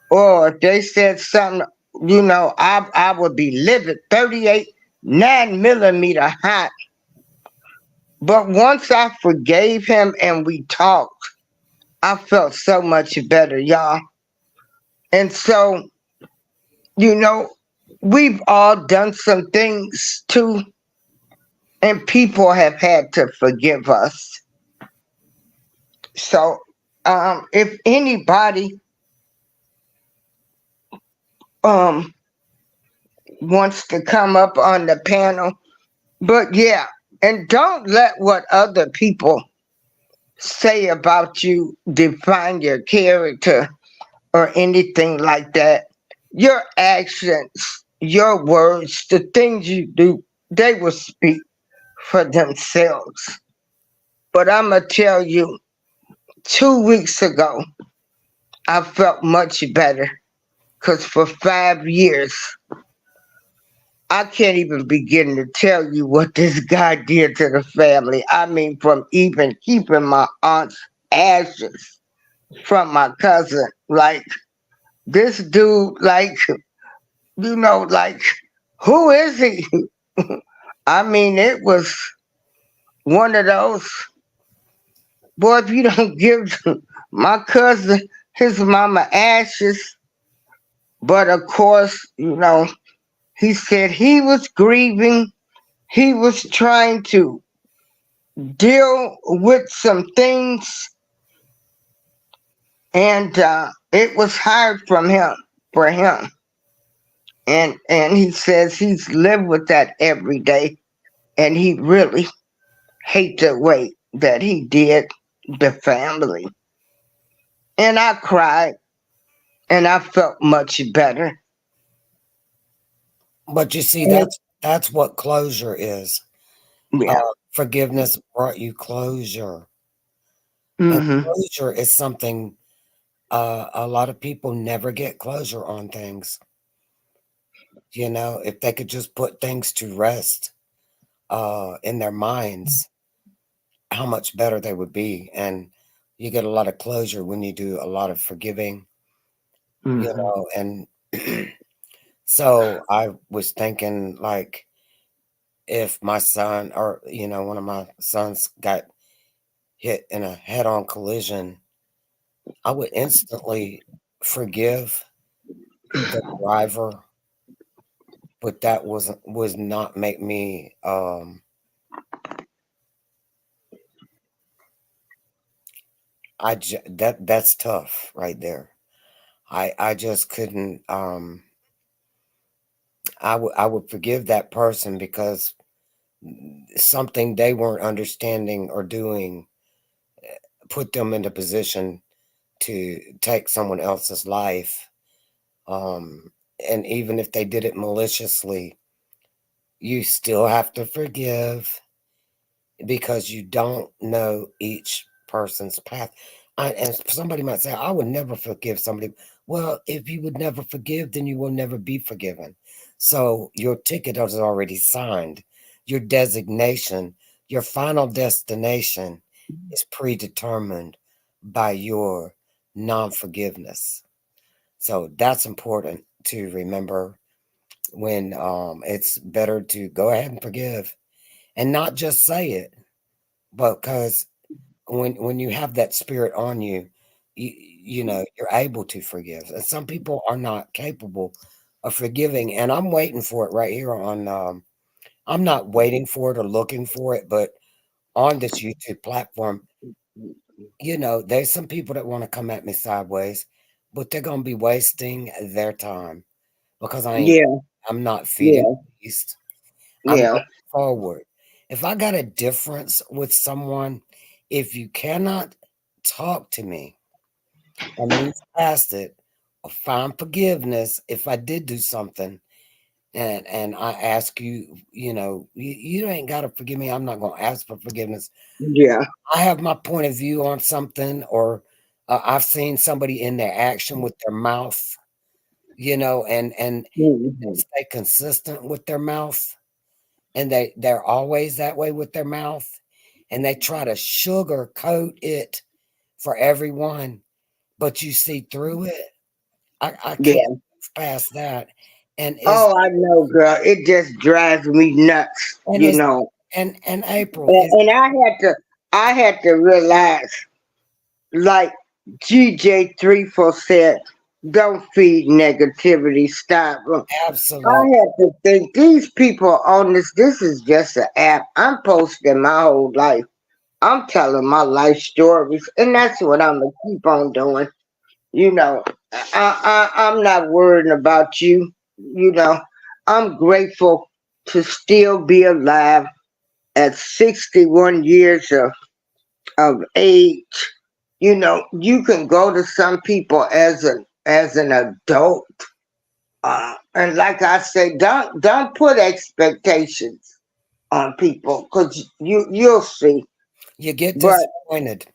or if they said something, I would be livid, 38, 9 millimeter hot. But once I forgave him and we talked, I felt so much better, y'all. And so, you know, we've all done some things too, and people have had to forgive us. So, if anybody um wants to come up on the panel, but yeah, and don't let what other people say about you define your character or anything like that. Your actions, your words, the things you do, they will speak for themselves. But I'm going to tell you, 2 weeks ago, I felt much better because for 5 years, I can't even begin to tell you what this guy did to the family. I mean, from even keeping my aunt's ashes from my cousin. Like, this dude, like, like, who is he? I mean, it was one of those, boy, if you don't give my cousin his mama ashes, but of course, he said he was grieving, he was trying to deal with some things, and it was hard for him. And he says he's lived with that every day, and he really hate the way that he did the family. And I cried, and I felt much better. But you see, And that's what closure is. yeah. Forgiveness brought you closure, and Hmm. closure is something a lot of people never get closure on things. If they could just put things to rest in their minds, how much better they would be. And you get a lot of closure when you do a lot of forgiving, Hmm. and so I was thinking, like, if my son or, one of my sons got hit in a head on collision, I would instantly forgive the driver, but that was not make me that's tough right there. I just couldn't I would forgive that person because something they weren't understanding or doing put them in a position to take someone else's life. Um, and even if they did it maliciously, you still have to forgive because you don't know each person's path. And somebody might say, I would never forgive somebody. Well, if you would never forgive, then you will never be forgiven. So your ticket is already signed. Your designation, your final destination is predetermined by your non forgiveness. So that's important to remember when it's better to go ahead and forgive and not just say it, but because when you have that spirit on you, you're able to forgive. And some people are not capable of forgiving. And I'm waiting for it right here on. I'm not waiting for it or looking for it, but on this YouTube platform, There's some people that want to come at me sideways, but they're gonna be wasting their time because Yeah, I'm not feeding yeah, the beast. I'm yeah, going forward. If I got a difference with someone, if you cannot talk to me and move past it or find forgiveness if I did do something and I ask you, you ain't gotta forgive me. I'm not gonna ask for forgiveness. yeah. I have my point of view on something, or I've seen somebody in their action with their mouth, and they Mhm. stay consistent with their mouth, and they're always that way with their mouth, and they try to sugarcoat it for everyone, but you see through it. I can't Yeah. move past that, and is Oh, I know, girl. It just drives me nuts, and you is know. and April And, is and I had to realize, like GJ34 said, don't feed negativity. Stop 'em. I absolute. had to think these people on this is just an app. I'm posting my whole life. I'm telling my life stories, and that's what I'm gonna keep on doing. You know, I'm not worrying about you. You know, I'm grateful to still be alive at 61 years of age. You know, you can go to some people as an adult, and like I say, don't put expectations on people because you'll see. You get But disappointed.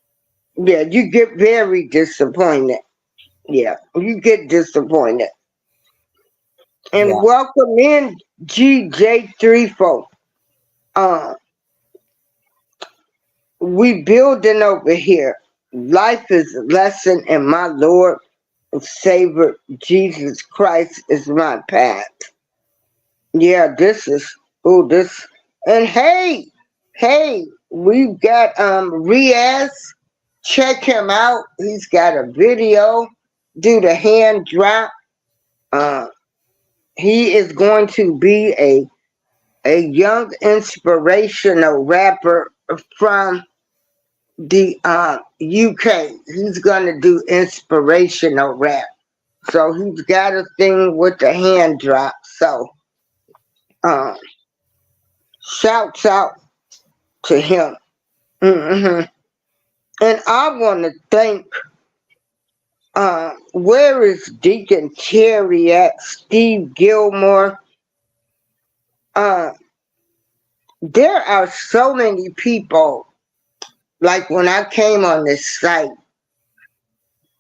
yeah, you get very disappointed. Yeah, you get disappointed. And Yeah. welcome in GJ34. Uh, we building over here. Life is a lesson, and my Lord and Savior Jesus Christ is my path. Yeah, this is this. And hey, we've got Riaz. Check him out. He's got a video. Do the hand drop. Uh, he is going to be a young inspirational rapper from the UK. He's gonna do inspirational rap. So he's got a thing with the hand drop. So uh, shouts out to him. hmm And I want to thank. Where is Deacon Terry at? Steve Gilmore. Uh, there are so many people. Like when I came on this site,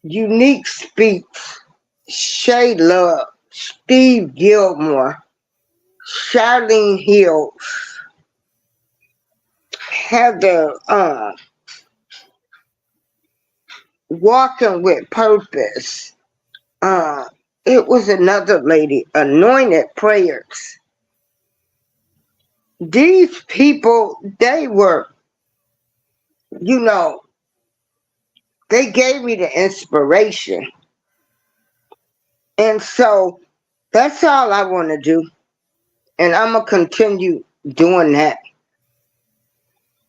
Unique Speaks, Shay Love, Steve Gilmore, Charlene Hill, Heather, Walking with Purpose. Uh, it was another lady, Anointed Prayers. These people, they were, you know, they gave me the inspiration. And so that's all I want to do. And I'm going to continue doing that.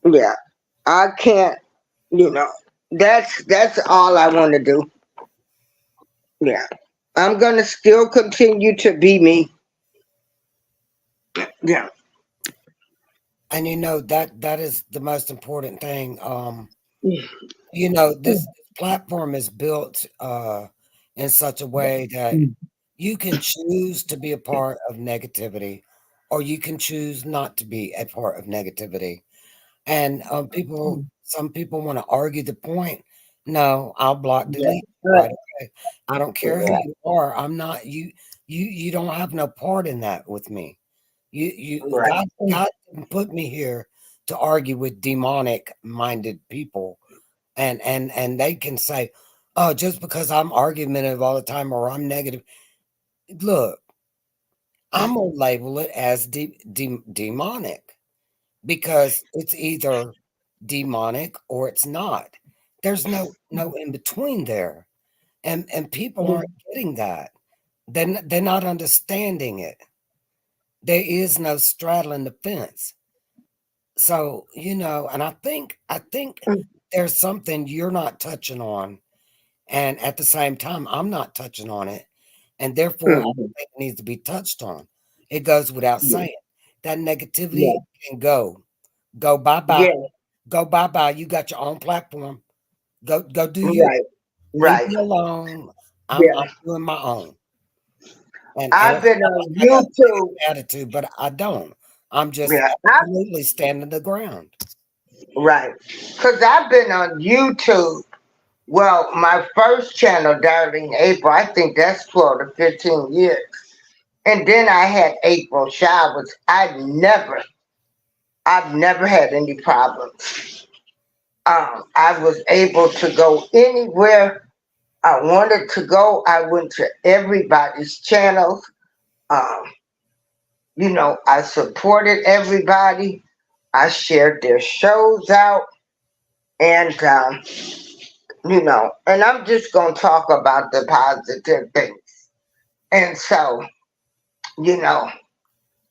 Yeah. I can't, you know, that's all I want to do. Yeah. I'm going to still continue to be me. Yeah. And that is the most important thing. Yeah. This platform is built in such a way that you can choose to be a part of negativity, or you can choose not to be a part of negativity. And some people want to argue the point. No, I'll block delete right away. I don't care who you are. I'm not you. You don't have no part in that with me. Right. God didn't put me here to argue with demonic minded people, and they can say, oh, just because I'm argumentative all the time or I'm negative. Look, I'm gonna label it as demonic because it's either demonic or it's not. There's no in between there, and people aren't getting that. They're not understanding it. There is no straddling the fence. So, and I think there's something you're not touching on, and at the same time, I'm not touching on it, and therefore, I Mhm. think it needs to be touched on. It goes without Yeah, saying. That negativity yeah, can go bye bye, yeah, go bye bye. You got your own platform. Go do you. right, Leave right. me alone. I'm Yeah. doing my own. And I've it's been not on like I got a YouTube. negative attitude, but I don't. I'm just Yeah, absolutely standing the ground. right. Because I've been on YouTube. Well, my first channel, Darling April, I think that's 12 to 15 years. And then I had April Showers. I've never had any problems. I was able to go anywhere I wanted to go. I went to everybody's channels. Um, I supported everybody. I shared their shows out. And, and I'm just going to talk about the positive things. And so, you know,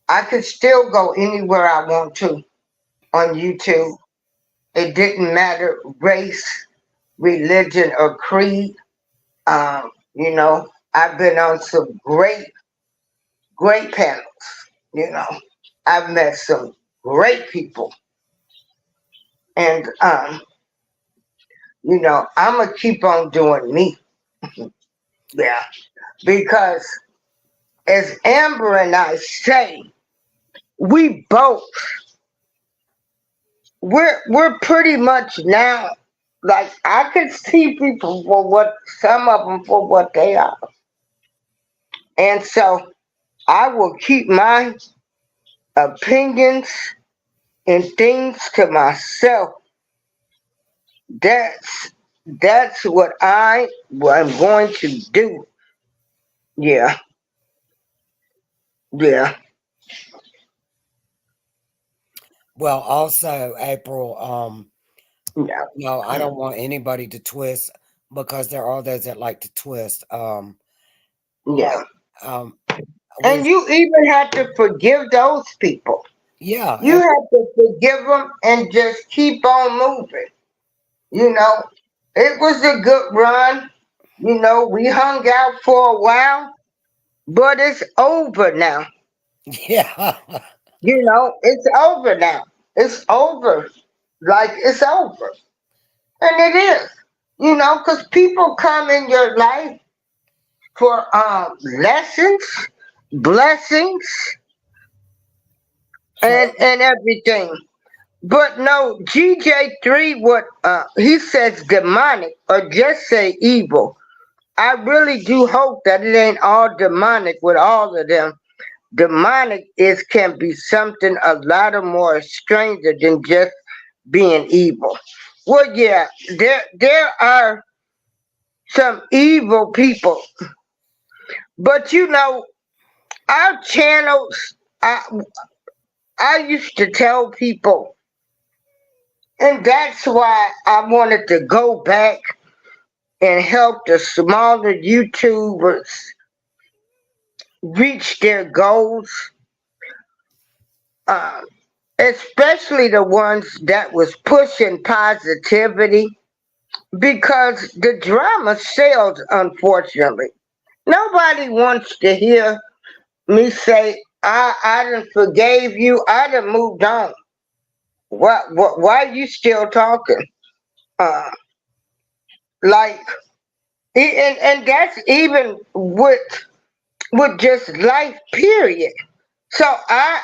I could still go anywhere I want to on YouTube. It didn't matter race, religion, or creed. I've been on some great, great panels. You know, I've met some great people. And, I'm going to keep on doing me. Yeah. Because as Amber and I say, we both, we're pretty much now, like, I could see people for what, some of them for what they are. And so I will keep my opinions and things to myself. That's what I am going to do. Yeah, yeah, Well, also, April, yeah, no, I don't want anybody to twist because there are those that like to twist. yeah. Like, um, what And is, you even have to forgive those people. yeah, You have to forgive them and just keep on moving. You know, it was a good run. We hung out for a while, but it's over now. yeah, It's over now. It's over. Like it's over. And it is. Because people come in your life for lessons, blessings, for and everything. But no, GJ3, what he says demonic or just say evil. I really do hope that it ain't all demonic with all of them. Demonic is can be something a lot of more stranger than just being evil. Well, yeah, there are some evil people, but our channels. I used to tell people, and that's why I wanted to go back and help the smaller YouTubers reach their goals, uh, especially the ones that was pushing positivity, because the drama sells, unfortunately. Nobody wants to hear me say, I done forgave you, I done moved on. Why are you still talking? Uh, like, and that's even with just life, period. So I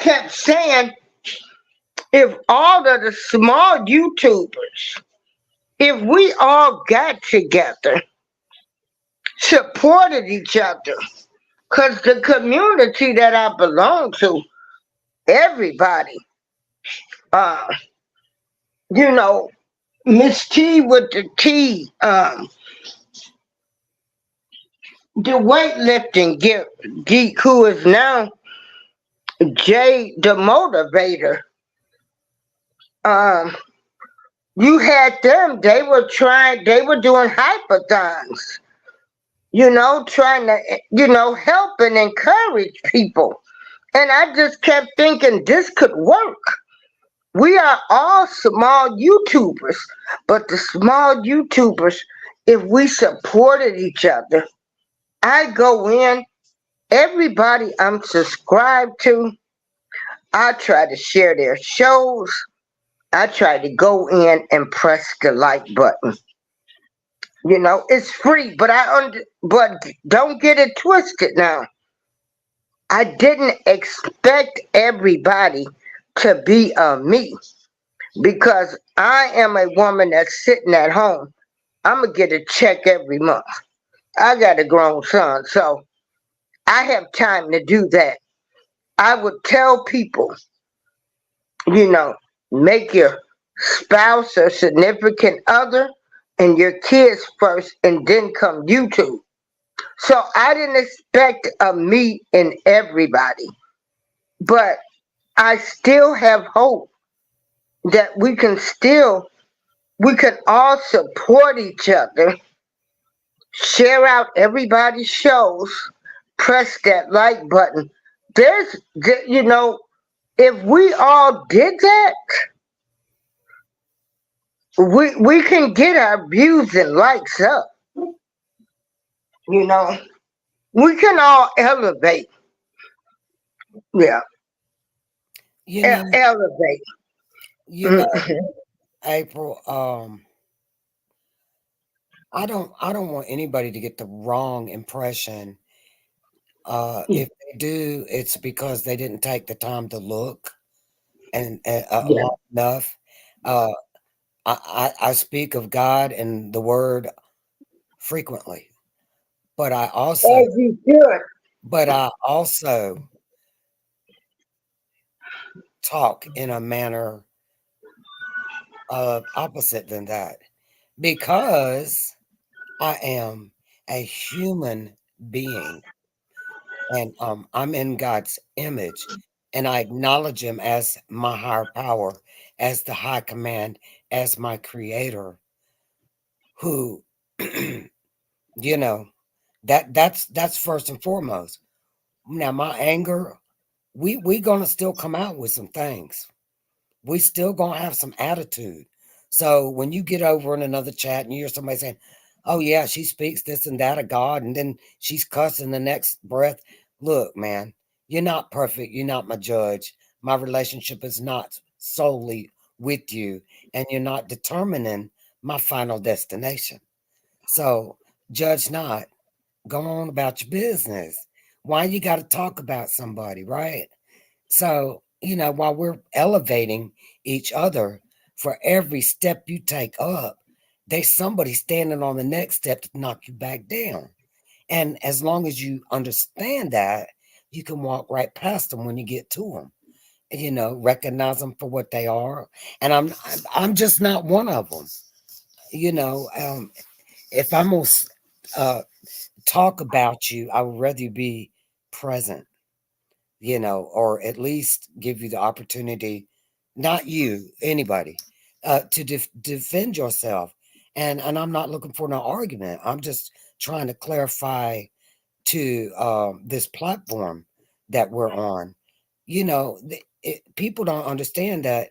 kept saying, if all of the small YouTubers, if we all got together, supported each other, because the community that I belong to, everybody, uh, you know, Miss T with the T, the weightlifting geek who is now Jay the motivator. Um, you had them, they were doing hyperthons, trying to, help and encourage people. And I just kept thinking this could work. We are all small YouTubers, but the small YouTubers, if we supported each other, I go in, everybody I'm subscribed to, I try to share their shows. I try to go in and press the like button. You know, it's free, but but don't get it twisted now. I didn't expect everybody to be me because I am a woman that's sitting at home. I'm gonna get a check every month. I got a grown son, so I have time to do that. I would tell people, you know, make your spouse or significant other and your kids first and then come YouTube. So I didn't expect a me in everybody, but I still have hope that we can all support each other, share out everybody's shows, press that like button. You know, if we all did that, we can get our views and likes up. You know, we can all elevate. Yeah, You know, elevate. you know, April, I don't want anybody to get the wrong impression. If they do, it's because they didn't take the time to look and Yeah, long enough. Uh, I speak of God and the Word frequently, but I also as you should. but I also talk in a manner opposite than that because I am a human being and I'm in God's image and I acknowledge him as my higher power, as the high command, as my creator who you know that's first and foremost. Now my anger, we gonna still come out with some things. We still gonna have some attitude. So when you get over in another chat and you hear somebody saying, "Oh yeah, she speaks this and that of God," and then she's cussing the next breath, look, man, you're not perfect. You're not my judge. My relationship is not solely with you, and you're not determining my final destination. So judge not. Go on about your business. Why you got to talk about somebody, right? So, while we're elevating each other for every step you take up, there's somebody standing on the next step to knock you back down. And as long as you understand that, you can walk right past them when you get to them. Recognize them for what they are. And I'm just not one of them. If I'm gonna uh, talk about you, I would rather you be present, or at least give you the opportunity, not you, anybody, to defend yourself. And I'm not looking for no argument. I'm just trying to clarify to this platform that we're on. People don't understand that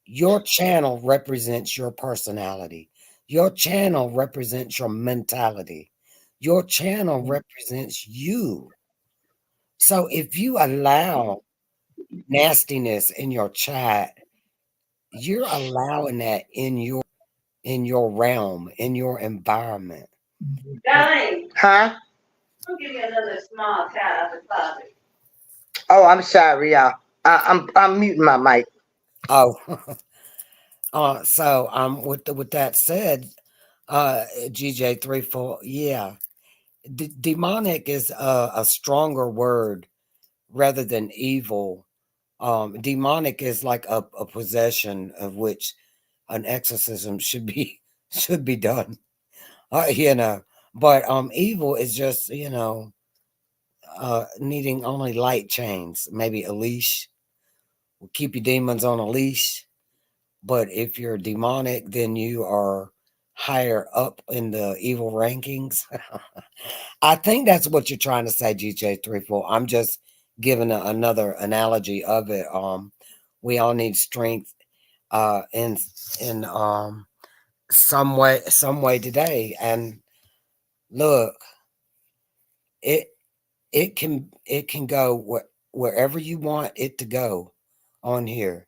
your channel represents your personality. Your channel represents your mentality. Your channel represents you. So if you allow nastiness in your chat, you're allowing that in your realm, in your environment. Johnny, Huh? I'll give you another small cat out the closet. Oh, I'm sorry, y'all. I'm muting my mic. Oh, so with that said, GJ34, yeah, demonic is a stronger word rather than evil. Demonic is like a possession of which an exorcism should be should be done. You know, but evil is just needing only light chains, maybe a leash. Will keep your demons on a leash. But if you're demonic, then you are higher up in the evil rankings. I think that's what you're trying to say, GJ34. I'm just giving another analogy of it. We all need strength. in some way today. And look, it it can go wherever you want it to go on here.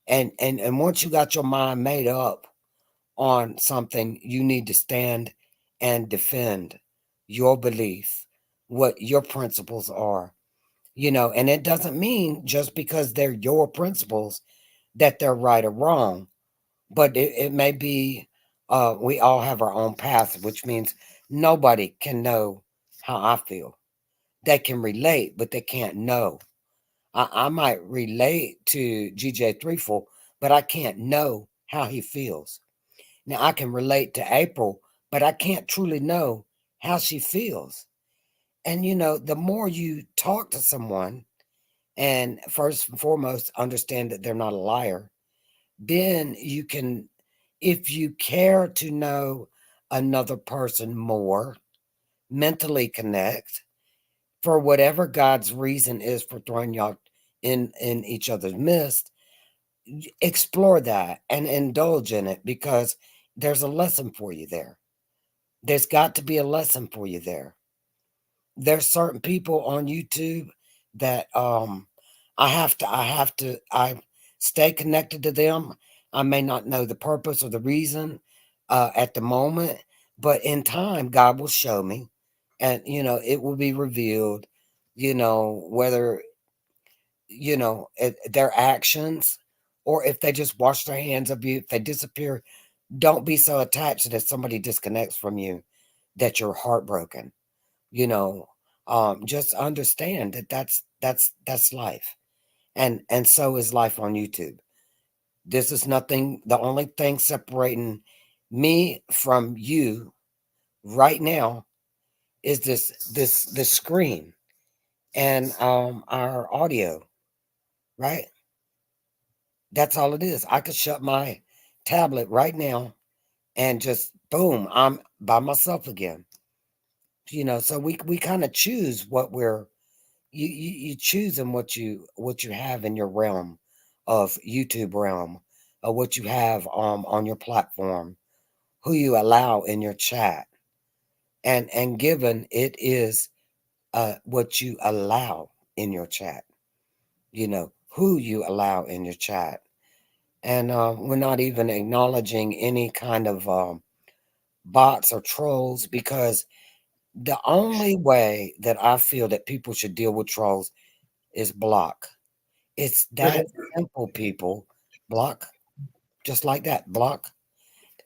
And once you got your mind made up on something, you need to stand and defend your belief, what your principles are. And it doesn't mean just because they're your principles that they're right or wrong, but it may be, we all have our own path, which means nobody can know how I feel. They can relate, but they can't know. I might relate to GJ Threefold, but I can't know how he feels. Now I can relate to April, but I can't truly know how she feels. And the more you talk to someone, and first and foremost understand that they're not a liar, then you can, if you care to know another person more, mentally connect for whatever God's reason is for throwing y'all in each other's midst. Explore that and indulge in it, because there's a lesson for you there. There's got to be a lesson for you there. There's certain people on YouTube that I stay connected to them. I may not know the purpose or the reason at the moment, but in time God will show me, and it will be revealed, whether their actions, or if they just wash their hands of you, if they disappear. Don't be so attached that if somebody disconnects from you that you're heartbroken. you know just understand that that's life, and so is life on YouTube. This is nothing. The only thing separating me from you right now is this screen and our audio, right? That's all it is. I could shut my tablet right now and just boom, I'm by myself again. So we kind of choose what we're you choosing what you have in your realm of YouTube realm, or what you have on your platform, who you allow in your chat, and given it is what you allow in your chat, who you allow in your chat. And we're not even acknowledging any kind of bots or trolls, because the only way that I feel that people should deal with trolls is block. It's that simple, people. Block. Just like that. Block.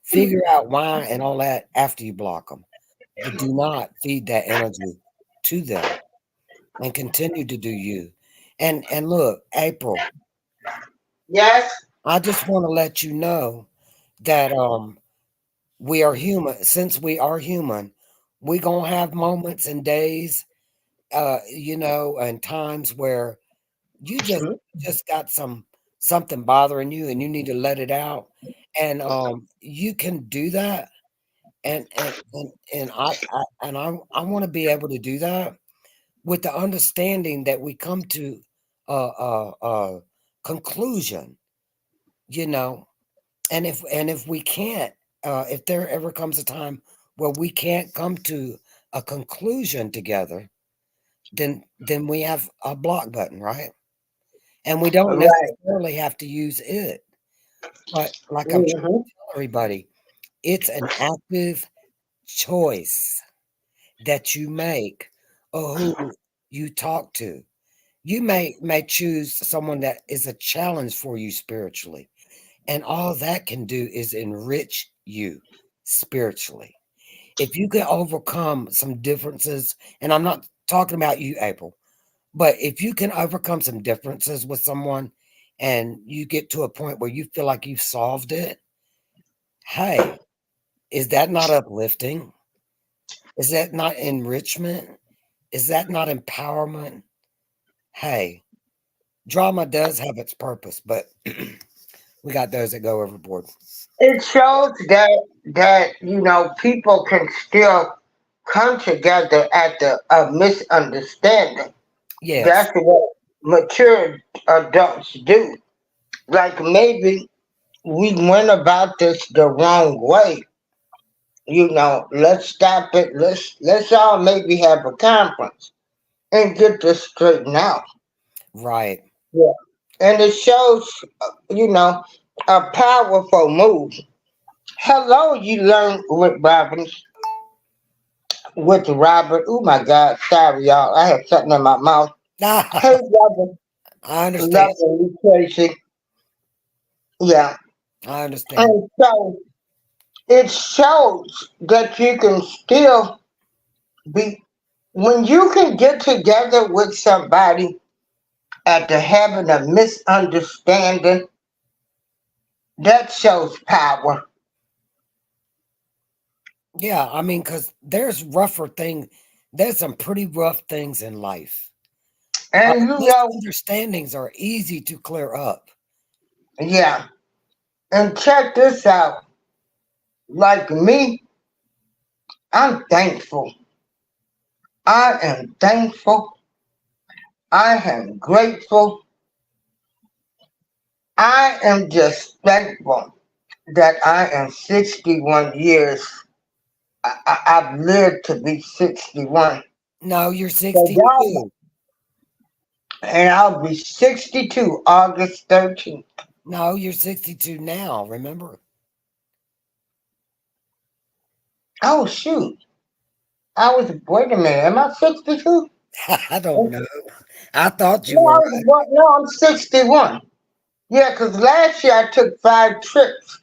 Figure out why and all that after you block them. But do not feed that energy to them, and continue to do you. And look, April, Yes. I just want to let you know that we are human. Since we are human, we gonna have moments and days, and times where you just got something bothering you, and you need to let it out. And you can do that. And I want to be able to do that with the understanding that we come to a conclusion, you know. And if we can't, if there ever comes a time where we can't come to a conclusion together, then we have a block button, right? And we don't Right. necessarily have to use it. But like I'm trying to Hmm. tell everybody, it's an active choice that you make, or who you talk to. You may choose someone that is a challenge for you spiritually. And all that can do is enrich you spiritually. If you can overcome some differences, and I'm not talking about you, April, but if you can overcome some differences with someone, and you get to a point where you feel like you've solved it, hey, is that not uplifting? Is that not enrichment? Is that not empowerment? Hey, drama does have its purpose, but we got those that go overboard. It shows that people can still come together at a misunderstanding. Yes. That's what mature adults do. Like maybe we went about this the wrong way. Let's stop it. Let's all maybe have a conference and get this straightened out. Right. Yeah. And it shows, a powerful move. Hello, you learn with Robert. Oh my God, sorry y'all. I have something in my mouth. Hey, I Robert, understand. lovely Tracy. Yeah. I understand. And so it shows that you can still be, when you can get together with somebody after having a misunderstanding, that shows power. Yeah, I mean, because there's some pretty rough things in life. And Misunderstandings are easy to clear up. yeah. And check this out. Like me, I'm thankful. I am thankful. I am grateful. I am just thankful that I am 61 years. I've lived to be 61. No, you're So y'all, 62. and I'll be 62 August 13th. No, you're 62 now, remember? Oh, shoot. Wait a minute, am I 62? I don't know. I thought you No, were. I'm 61. Yeah, because last year I took 5 trips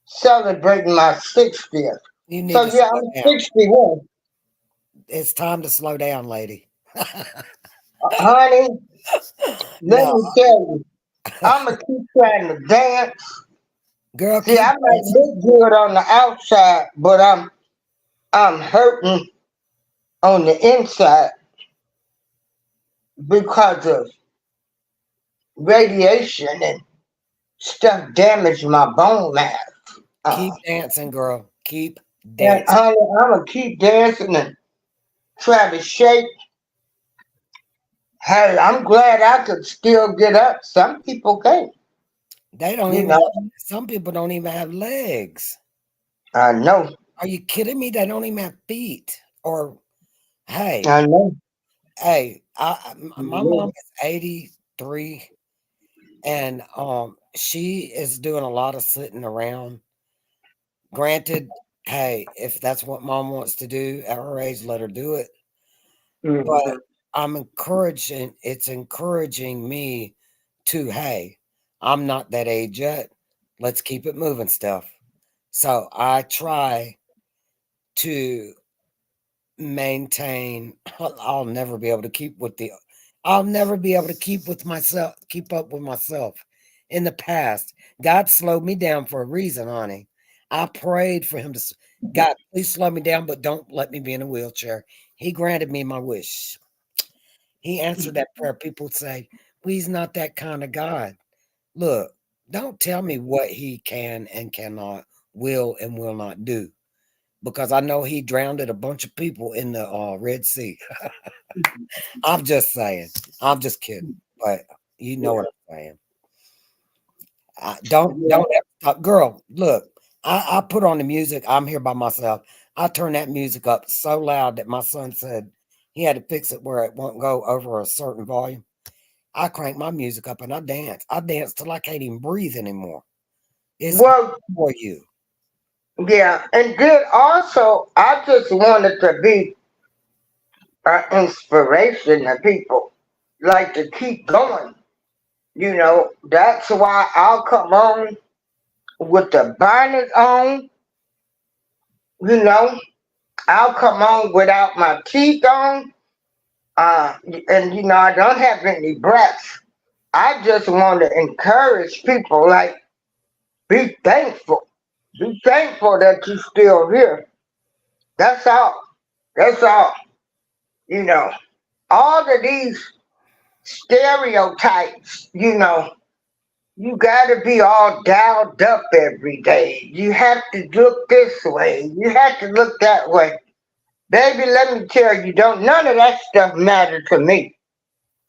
celebrating my 60th. You need So to yeah, slow I'm down. 61. It's time to slow down, lady. Honey, let No, me tell you, I'm going to keep trying to dance. girl, See, I keep might dancing. look good on the outside, but I'm hurting on the inside because of radiation and stuff damaged my bone mass. Uh, Keep dancing, girl. Keep and dancing. honey, I'm going to keep dancing and try to shake. Hey, I'm glad I could still get up. Some people can't. They don't You even know, some people don't even have legs. I know. Are you kidding me? They don't even have feet. Or hey, I know. hey, my Yeah. mom is 83 and she is doing a lot of sitting around. Granted, hey, if that's what mom wants to do at her age, let her do it. But Mhm. it's encouraging me to, hey, I'm not that age yet. Let's keep it moving stuff. So I try to maintain. I'll never be able to keep up with myself. In the past, God slowed me down for a reason, honey. I prayed for him God, please slow me down, but don't let me be in a wheelchair. He granted me my wish. He answered that prayer. People say, well, he's not that kind of God. Look, don't tell me what he can and cannot, will and will not do, because I know he drowned a bunch of people in the Red Sea. I'm just saying. I'm just kidding. But you know what I'm saying. Don't Yeah. ever stop. Girl, look, I put on the music. I'm here by myself. I turn that music up so loud that my son said he had to fix it where it won't go over a certain volume. I crank my music up and I dance. I dance till I can't even breathe anymore. It's good Well, for you. yeah, and then also, I just wanted to be an inspiration to people, like to keep going. That's why I'll come on with the bonnet on. You know, I'll come on without my teeth on. And I don't have any breath. I just want to encourage people, like, be thankful. Be thankful that you're still here. That's all. That's all. You know, all of these stereotypes, you got to be all dialed up every day. You have to look this way. You have to look that way. Baby, let me tell you, don't none of that stuff matter to me.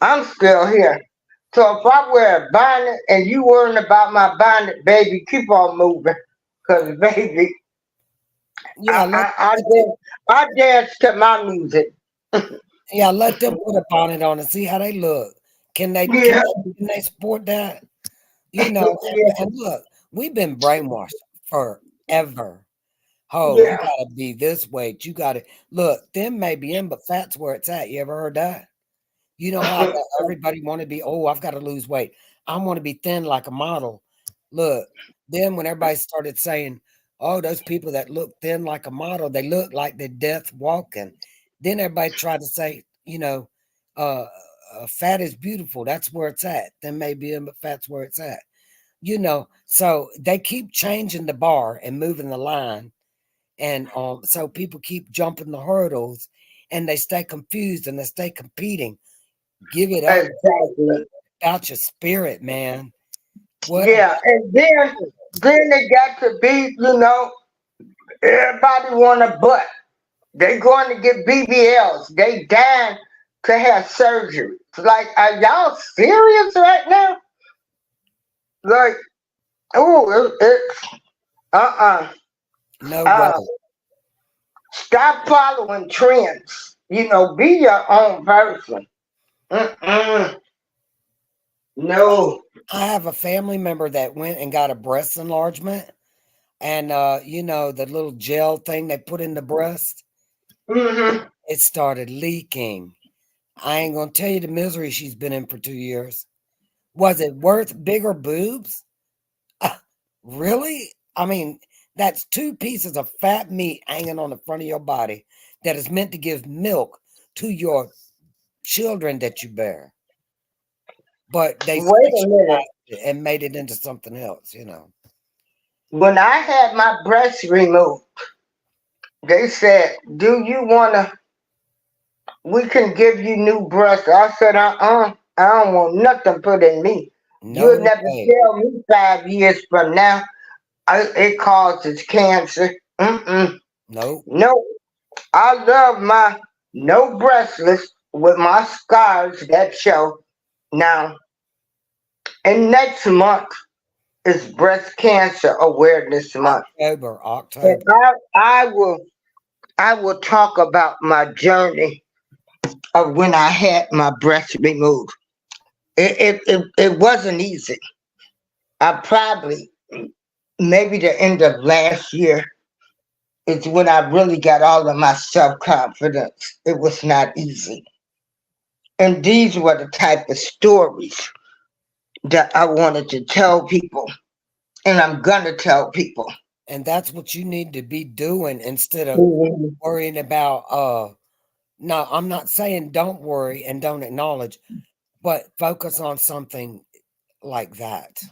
I'm still here. So if I wear a bonnet and you worrying about my bonnet, baby, keep on moving. Cause baby, Yeah, let, I dance to my music. yeah, let them put a bonnet on and see how they look. Can they can, Yeah, can they support that? You know, yeah, and look, we've been brainwashed forever. Oh, you yeah. gotta be this weight. You gotta look, thin may be in, but fat's where it's at. You ever heard that? You know how everybody want to be, oh, I've got to lose weight. I want to be thin like a model. Look, then when everybody started saying, oh, those people that look thin like a model, they look like they're death walking. Then everybody tried to say, uh, fat is beautiful. That's where it's at. Then maybe in, but fat's where it's at. So they keep changing the bar and moving the line. And so people keep jumping the hurdles and they stay confused and they stay competing. Give it up Exactly. about your spirit, man. What Yeah, and then they got to be, everybody want a butt. They going to get BBLs. They dying to have surgery. It's like, are y'all serious right now? Like, it's uh-uh. no way. Uh, Stop following trends. Be your own person. Mm-mm. No. I have a family member that went and got a breast enlargement and the little gel thing they put in the breast, Mm-hmm. it started leaking. I ain't gonna tell you the misery she's been in for 2 years. Was it worth bigger boobs? Really? I mean, that's two pieces of fat meat hanging on the front of your body that is meant to give milk to your children that you bear. But they Wait a minute. sexualized it and made it into something else. When I had my breast removed, they said, "Do you wanna? We can give you new breasts." I said, I don't want nothing put in me. You'll No never way. tell me 5 years from now it causes cancer. Mm-mm. Nope. No, I love my no breastless with my scars that show. Now, and next month is Breast Cancer Awareness Month. October, And October. I will talk about my journey of when I had my breast removed. It wasn't easy. I probably maybe the end of last year is when I really got all of my self confidence. It was not easy. And these were the type of stories that I wanted to tell people. And I'm gonna tell people. And that's what you need to be doing instead of Mhm. worrying about no, I'm not saying don't worry and don't acknowledge, but focus on something like that.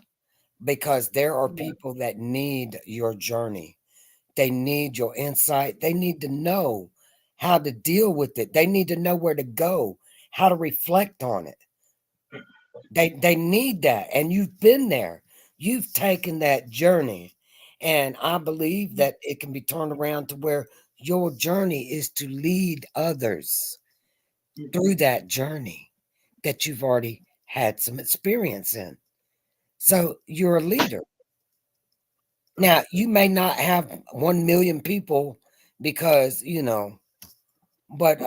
Because there are people that need your journey. They need your insight. They need to know how to deal with it. They need to know where to go, how to reflect on it. They need that. And you've been there. You've taken that journey. And I believe that it can be turned around to where your journey is to lead others through that journey that you've already had some experience in. So you're a leader. Now, you may not have 1 million people because, but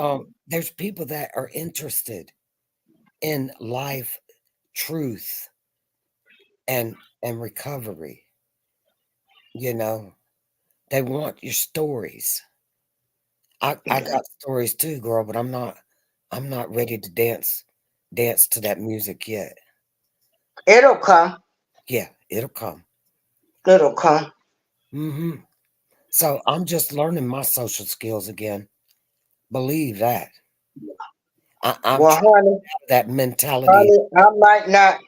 there's people that are interested in life, truth, and recovery. You know, they want your stories. I got stories too, girl, but I'm not ready to dance to that music yet. It'll come. Yeah, it'll come. It'll come. Hmm. So I'm just learning my social skills again. Believe that. I'm Well, trying honey, that mentality. honey, I might not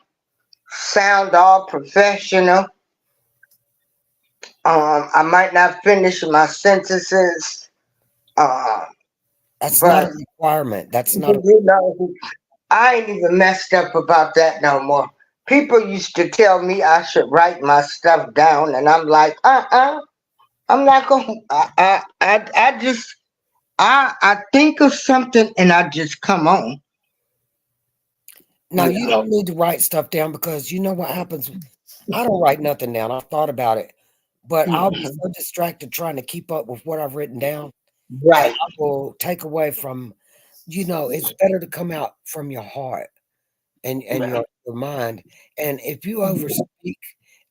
sound all professional. I might not finish my sentences. Um, That's not a but requirement. That's not a you know, I ain't even messed up about that no more. People used to tell me I should write my stuff down, and I'm like, I'm not gonna. I just, I think of something and I just come on. Now you don't need to write stuff down because you know what happens. I don't write nothing down. I've thought about it, but I'll be Mhm. so distracted trying to keep up with what I've written down that Right. I will take away from. It's better to come out from your heart and Right. your mind. And if you overspeak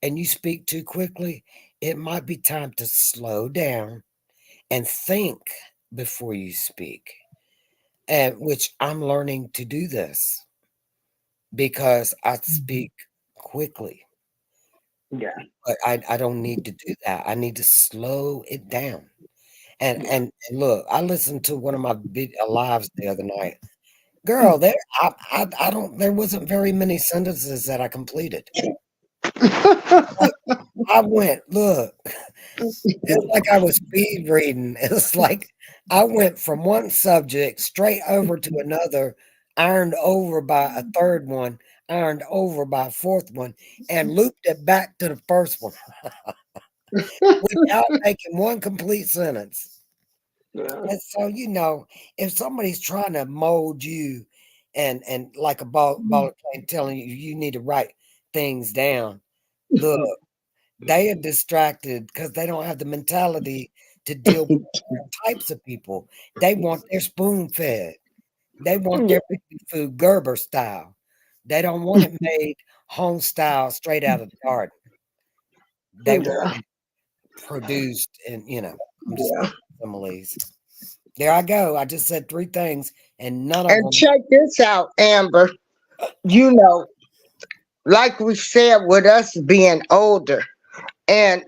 and you speak too quickly, it might be time to slow down and think before you speak. And which I'm learning to do this because I speak quickly. Yeah. But I don't need to do that. I need to slow it down. And look, I listened to one of my lives the other night. Girl, I don't there wasn't very many sentences that I completed. Like I went, look, it's like I was speed reading. It's like I went from one subject straight over to another, ironed over by a third one, ironed over by a fourth one, and looped it back to the first one without making one complete sentence. Yeah. And so, if somebody's trying to mold you and like a ball plane telling you you need to write things down, look, they are distracted because they don't have the mentality to deal with different types of people. They want their spoon fed. They want their baby food Gerber style. They don't want it made home style straight out of the garden. They want Yeah. it produced and I'm just Yeah. similes. There I go. I just said three things and none of And them. check this out, Amber. You know, like we said, with us being older, and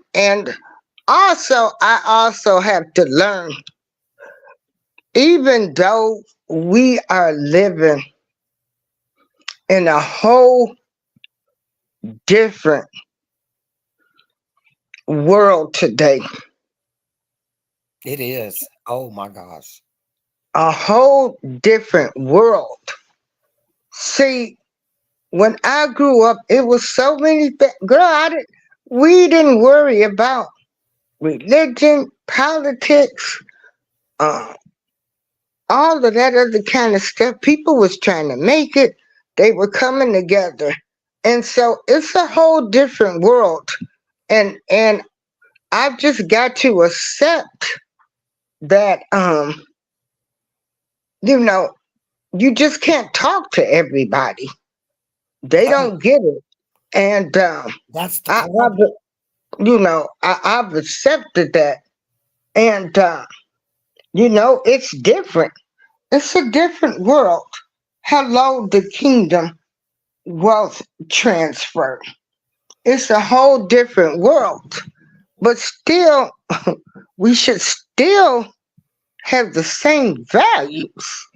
also I also have to learn, even though we are living in a whole different world today, It is. Oh my gosh. a whole different world. See, when I grew up, it was so many things. Girl, we didn't worry about religion, politics, uh, all of that other kind of stuff. People was trying to make it. They were coming together. And so it's a whole different world. And I've just got to accept that you know, you just can't talk to everybody. They Oh, don't get it. And that's the I, problem. I've accepted that. And it's different. It's a different world. Hello, the kingdom wealth transfer. It's a whole different world. But still, we should still have the same values,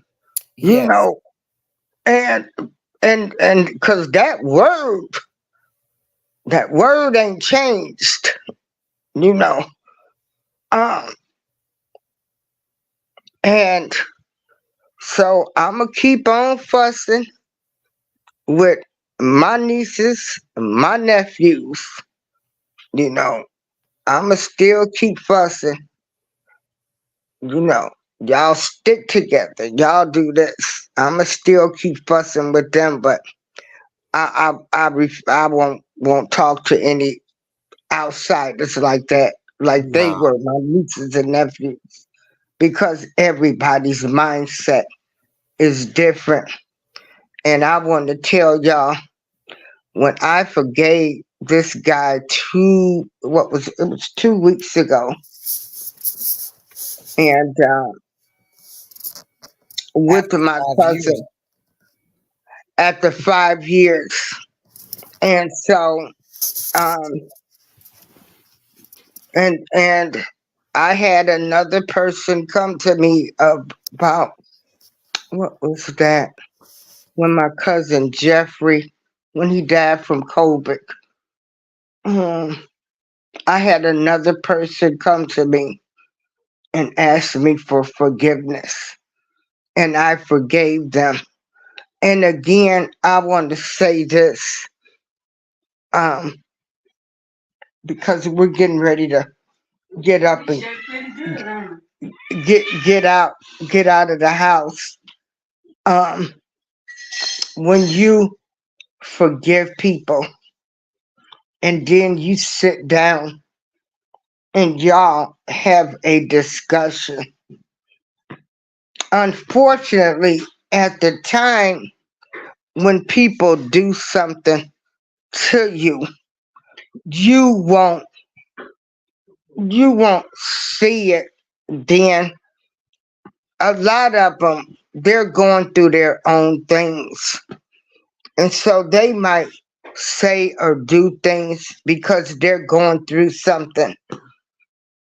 you Yes. know, and and because that word ain't changed, you know. Um, and so I'm gonna keep on fussing with my nieces, my nephews, you know. I'ma still keep fussing, you know. Y'all stick together. Y'all do this. I'ma still keep fussing with them, but I won't talk to any outsiders like that, like they No. were my nieces and nephews, because everybody's mindset is different. And I want to tell y'all, when I forgave this guy it was 2 weeks ago, and with After my 5 years. cousin after 5 years. And so, um, and I had another person come to me about, what was that? When my cousin Jeffrey, when he died from COVID, um, I had another person come to me and ask me for forgiveness, and I forgave them. And again, I want to say this, um, because we're getting ready to get up and get out of the house. Um, when you forgive people and then you sit down and y'all have a discussion. Unfortunately, at the time when people do something to you, you won't you won't see it then. A lot of them, they're going through their own things, and so they might say or do things because they're going through something.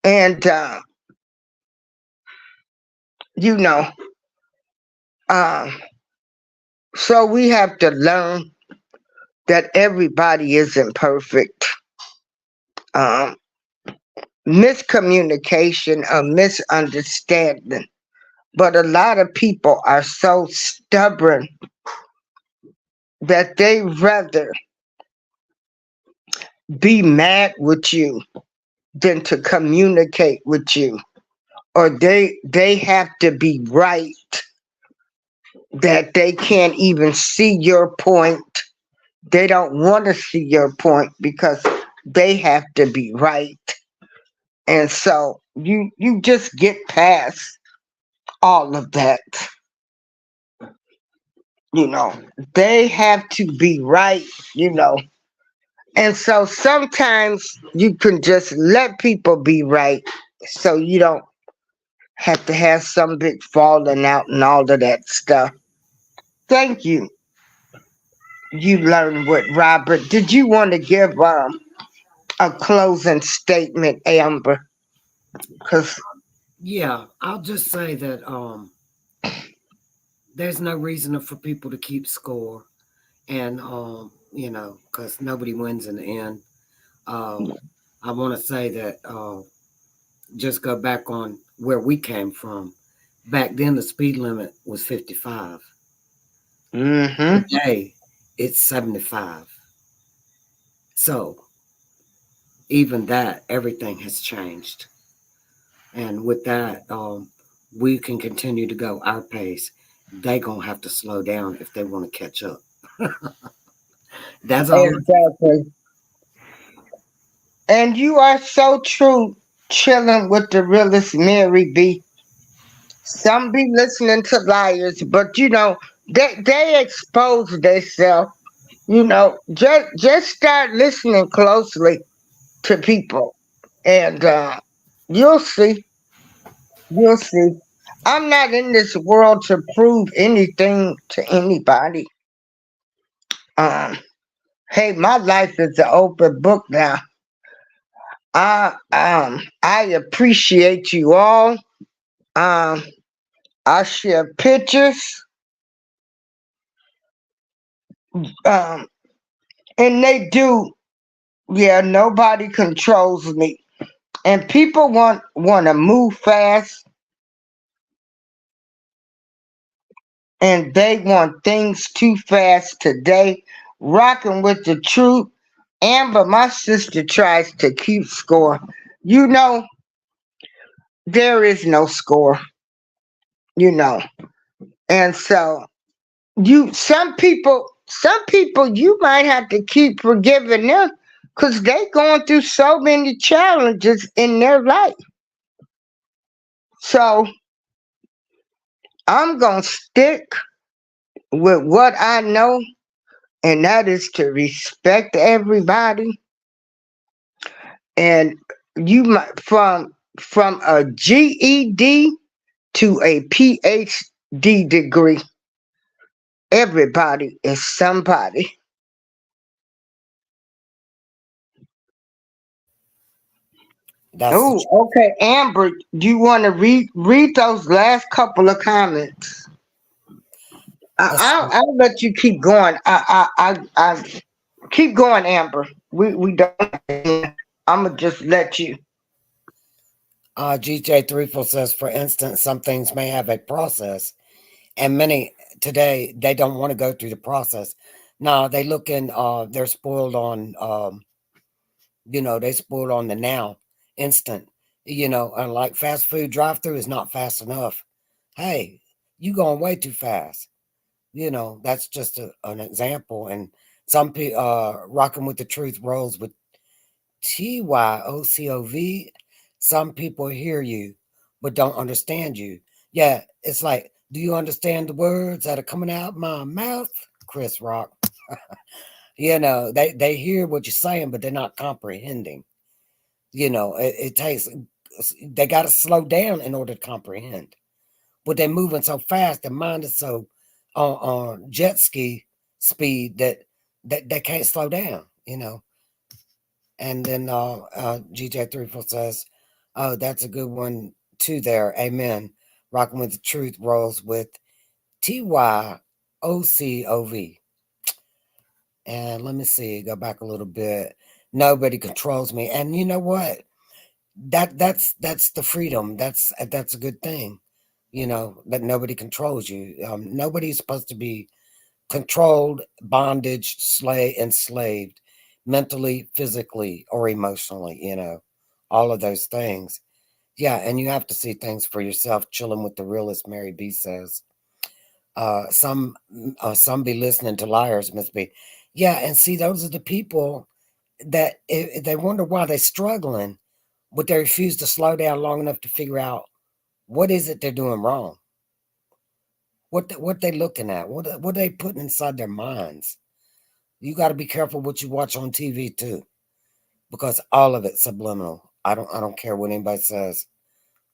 And you know, um, so we have to learn that everybody isn't perfect. Um, Miscommunication or misunderstanding, but a lot of people are so stubborn that they rather be mad with you than to communicate with you, or they have to be right, that they can't even see your point. They don't want to see your point because they have to be right. And so you just get past all of that. you know they have to be right. you know and so sometimes you can just let people be right, so you don't have to have some big falling out and all of that stuff. Thank you. You learned with Robert. Did you want to give a closing statement, Amber? Because Yeah, I'll just say that there's no reason for people to keep score, and because nobody wins in the end. Uh, I want to say that just go back on where we came from. Back then, the speed limit was 55. mm-hmm. Today, it's 75. So even that, everything has changed. And with that, we can continue to go our pace. They gonna have to slow down if they want to catch up. That's all. Exactly. And you are so true, chilling with the realest Mary B. Some be listening to liars, but they expose themselves. Just start listening closely to people, and you'll see. You'll see. I'm not in this world to prove anything to anybody. Um, hey, my life is an open book now. I appreciate you all. Um, I share pictures. Um, and they do. Yeah, nobody controls me. And people want to move fast, and they want things too fast today. Rocking with the truth. Amber, my sister, tries to keep score. You know, there is no score, you know. And so some people you might have to keep forgiving them because they going through so many challenges in their life. So I'm gonna stick with what I know, and that is to respect everybody. And you might from a GED to a PhD degree, everybody is somebody. That's the Oh, truth. okay, Amber, do you want to read those last couple of comments? Let's see. I'll let you keep going. I keep going, Amber. We don't. I'm gonna just let you. GJ Threefold says, for instance, some things may have a process, and many today they don't want to go through the process. No, they look in. They're spoiled on. They spoiled on the now, instant. Like fast food drive through is not fast enough. Hey, you going way too fast. That's just an example. And some people, rocking with the truth rolls with TYOCOV. Some people hear you, but don't understand you. Yeah, it's like, do you understand the words that are coming out my mouth, Chris Rock? They hear what you're saying, but they're not comprehending. It takes, they got to slow down in order to comprehend. But they're moving so fast, their mind is so on jet ski speed that they can't slow down. And then GJ34 says, oh, that's a good one too there. Amen. Rocking with the truth rolls with TYOCOV. And let me see, go back a little bit. Nobody controls me. And you know what? That's the freedom. That's a good thing. That nobody controls you. Nobody's supposed to be controlled, bondage, enslaved, mentally, physically, or emotionally. All of those things. Yeah, and you have to see things for yourself. Chilling with the realist, Mary B says. Some be listening to liars, Miss B. Yeah, and see, those are the people that they wonder why they're struggling, but they refuse to slow down long enough to figure out what is it they're doing wrong. What they looking at? What they putting inside their minds? You got to be careful what you watch on TV too, because all of it's subliminal. I don't care what anybody says.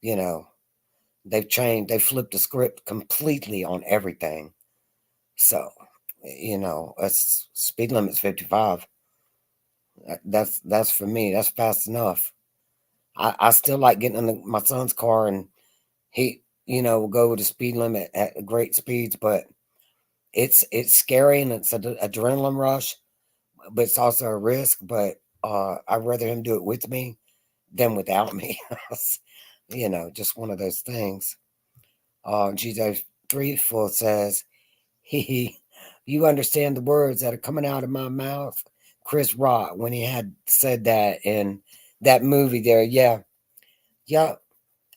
They flipped the script completely on everything. So, it's speed limit's 55. That's for me. That's fast enough. I still like getting in my son's car and he, will go with the speed limit at great speeds, but it's scary and it's an adrenaline rush, but it's also a risk. But I'd rather him do it with me than without me. Just one of those things. GJ34 says, you understand the words that are coming out of my mouth? Chris Rock, when he had said that in that movie there. Yeah. Yeah.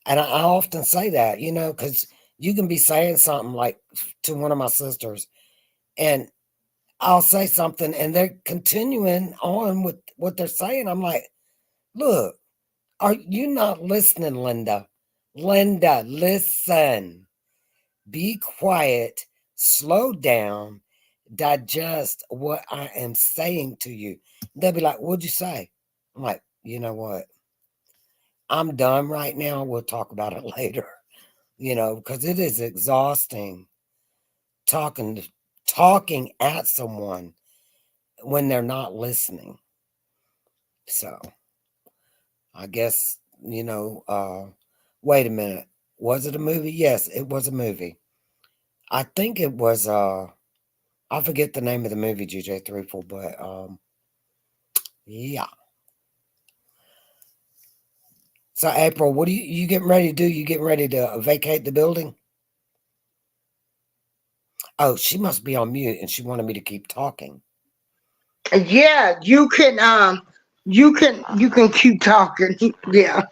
And I often say that, because you can be saying something like to one of my sisters, and I'll say something and they're continuing on with what they're saying. I'm like, look, are you not listening, Linda? Linda, listen. Be quiet, slow down, digest what I am saying to you. They'll be like, what'd you say? I'm like, you know what? I'm done right now. We'll talk about it later. Because it is exhausting talking at someone when they're not listening. So I guess, wait a minute. Was it a movie? Yes, it was a movie. I think it was I forget the name of the movie, GJ34, but yeah. So April, what are you getting ready to do? You getting ready to vacate the building? Oh, she must be on mute and she wanted me to keep talking. Yeah, you can keep talking. Yeah,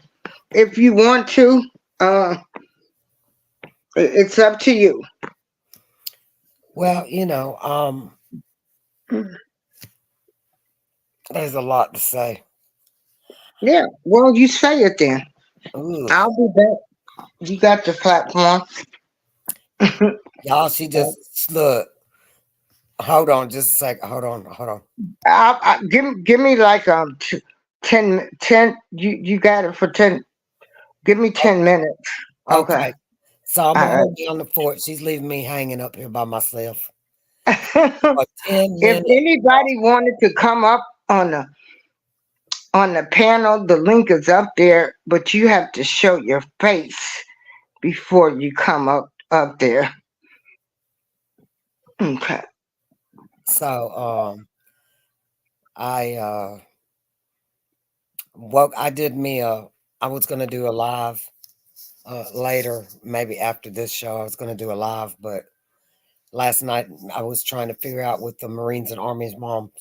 if you want to. It's up to you. Well, there's a lot to say. Yeah, well, you say it then. Ooh. I'll be back. You got the platform. Y'all, she just look. Hold on, just a second. Hold on. Give me like 10. You got it for 10. Give me 10 minutes. Okay. Okay. So I'm All gonna right. hold down the fort. She's leaving me hanging up here by myself. For 10 If minutes. anybody wanted to come up on the panel, the link is up there, but you have to show your face before you come up there. Okay. So I I did me I was gonna do a live later, maybe after this show. I was gonna do a live, but last night I was trying to figure out with the Marines and Army's moms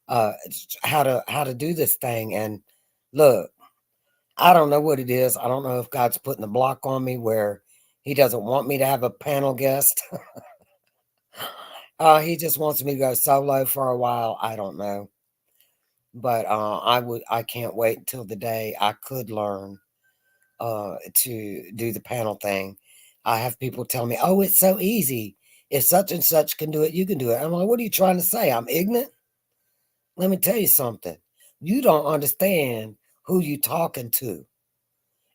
how to do this thing. And look, I don't know what it is. I don't know if God's putting a block on me where he doesn't want me to have a panel guest. He just wants me to go solo for a while. I don't know. But I can't wait until the day I could learn to do the panel thing. I have people tell me, "Oh, it's so easy. If such and such can do it, you can do it." I'm like, "What are you trying to say? I'm ignorant?" Let me tell you something. You don't understand who you talking to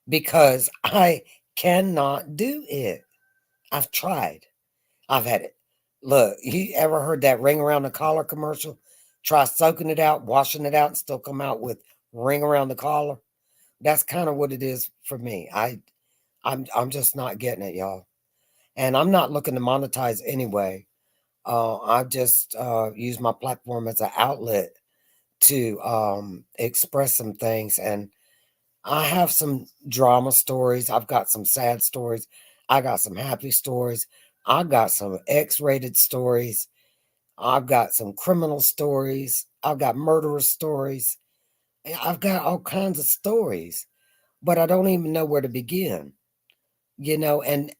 because I cannot do it. I've tried. I've had it. Look, you ever heard that ring around the collar commercial? Try soaking it out, washing it out, and still come out with ring around the collar. That's kind of what it is for me. I'm just not getting it, y'all. And I'm not looking to monetize anyway. I just use my platform as an outlet to express some things. And I have some drama stories. I've got some sad stories. I got some happy stories. I got some X-rated stories. I've got some criminal stories. I've got murderous stories. I've got all kinds of stories, but I don't even know where to begin. And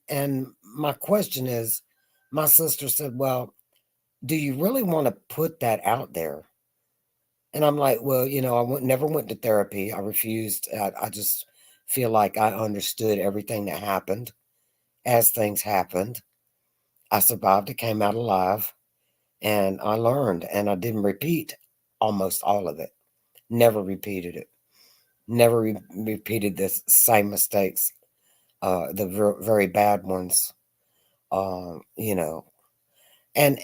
my question is, my sister said, "Well, do you really want to put that out there?" And I'm like, "Well, never went to therapy. I refused. I just feel like I understood everything that happened as things happened. I survived. I came out alive, and I learned, and I didn't repeat almost all of it. Never repeated it. Never repeated the same mistakes, the very bad ones. You know, and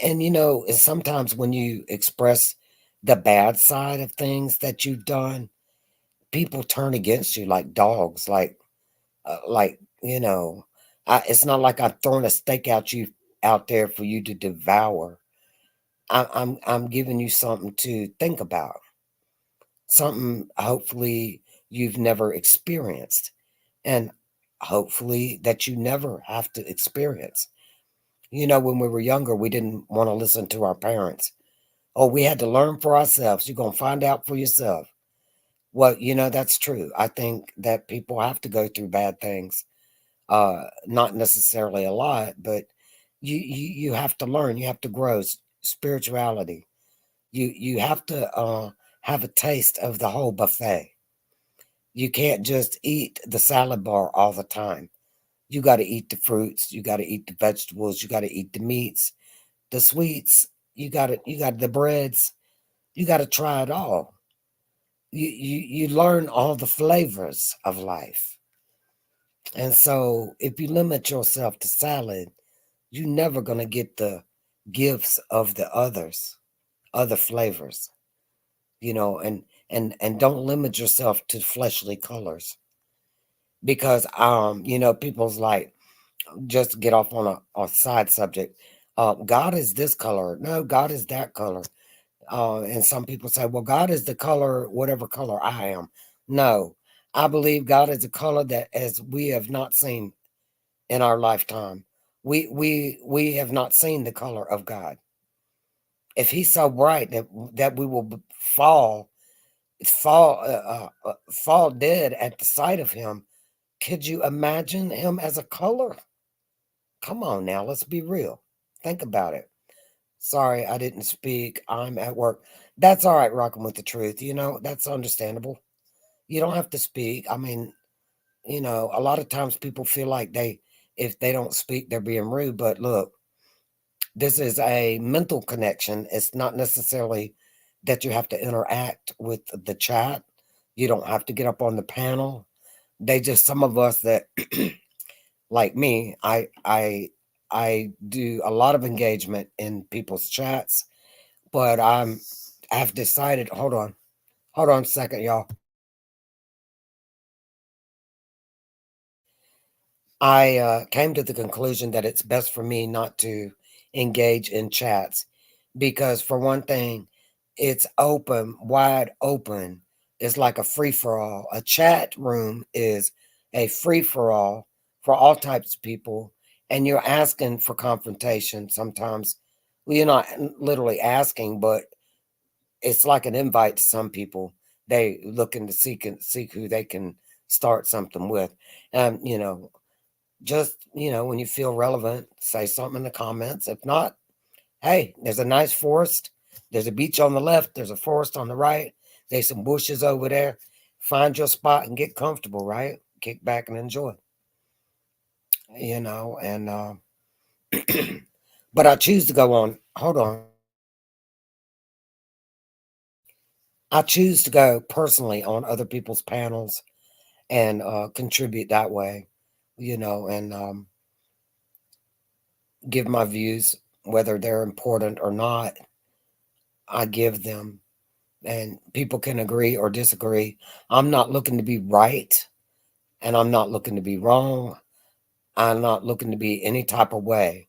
sometimes when you express the bad side of things that you've done, people turn against you like dogs. Like it's not like I'm throwing a steak out there for you to devour. I'm giving you something to think about, something hopefully you've never experienced, and hopefully that you never have to experience. When we were younger, we didn't want to listen to our parents. Oh, we had to learn for ourselves. You're going to find out for yourself. Well, that's true. I think that people have to go through bad things. Not necessarily a lot, but you have to learn. You have to grow. Spirituality. You have to have a taste of the whole buffet. You can't just eat the salad bar all the time. You got to eat the fruits. You got to eat the vegetables. You got to eat the meats, the sweets. You got the breads. You got to try it all. You learn all the flavors of life. And so if you limit yourself to salad, you're never going to get the gifts of the other flavors, and don't limit yourself to fleshly colors because people's like, just to get off on a side subject. God is this color. No, God is that color. And some people say, well, God is the color, whatever color I am. No, I believe God is a color that as we have not seen in our lifetime. We have not seen the color of God. If He's so bright that we will fall dead at the sight of Him, could you imagine Him as a color? Come on now, let's be real. Think about it. Sorry, I didn't speak. I'm at work. That's all right, rocking with the truth. That's understandable. You don't have to speak. I mean, a lot of times people feel like if they don't speak, they're being rude. But look, this is a mental connection. It's not necessarily that you have to interact with the chat. You don't have to get up on the panel. Some of us that like me, I do a lot of engagement in people's chats, but I've decided, hold on a second, y'all. I came to the conclusion that it's best for me not to engage in chats because, for one thing, it's open, wide open. It's like a free for all. A chat room is a free for all for all types of people, and you're asking for confrontation sometimes. Well, you're not literally asking, but it's like an invite to some people. They looking to seek who they can start something with. Just when you feel relevant, say something in the comments. If not, Hey, there's a nice forest. There's a beach on the left. There's a forest on the right. There's some bushes over there. Find your spot and get comfortable, right? Kick back and enjoy. And but I choose to go on. Hold on. I choose to go personally on other people's panels and contribute that way, and give my views, whether they're important or not. I give them, and people can agree or disagree. I'm not looking to be right, and I'm not looking to be wrong. I'm not looking to be any type of way.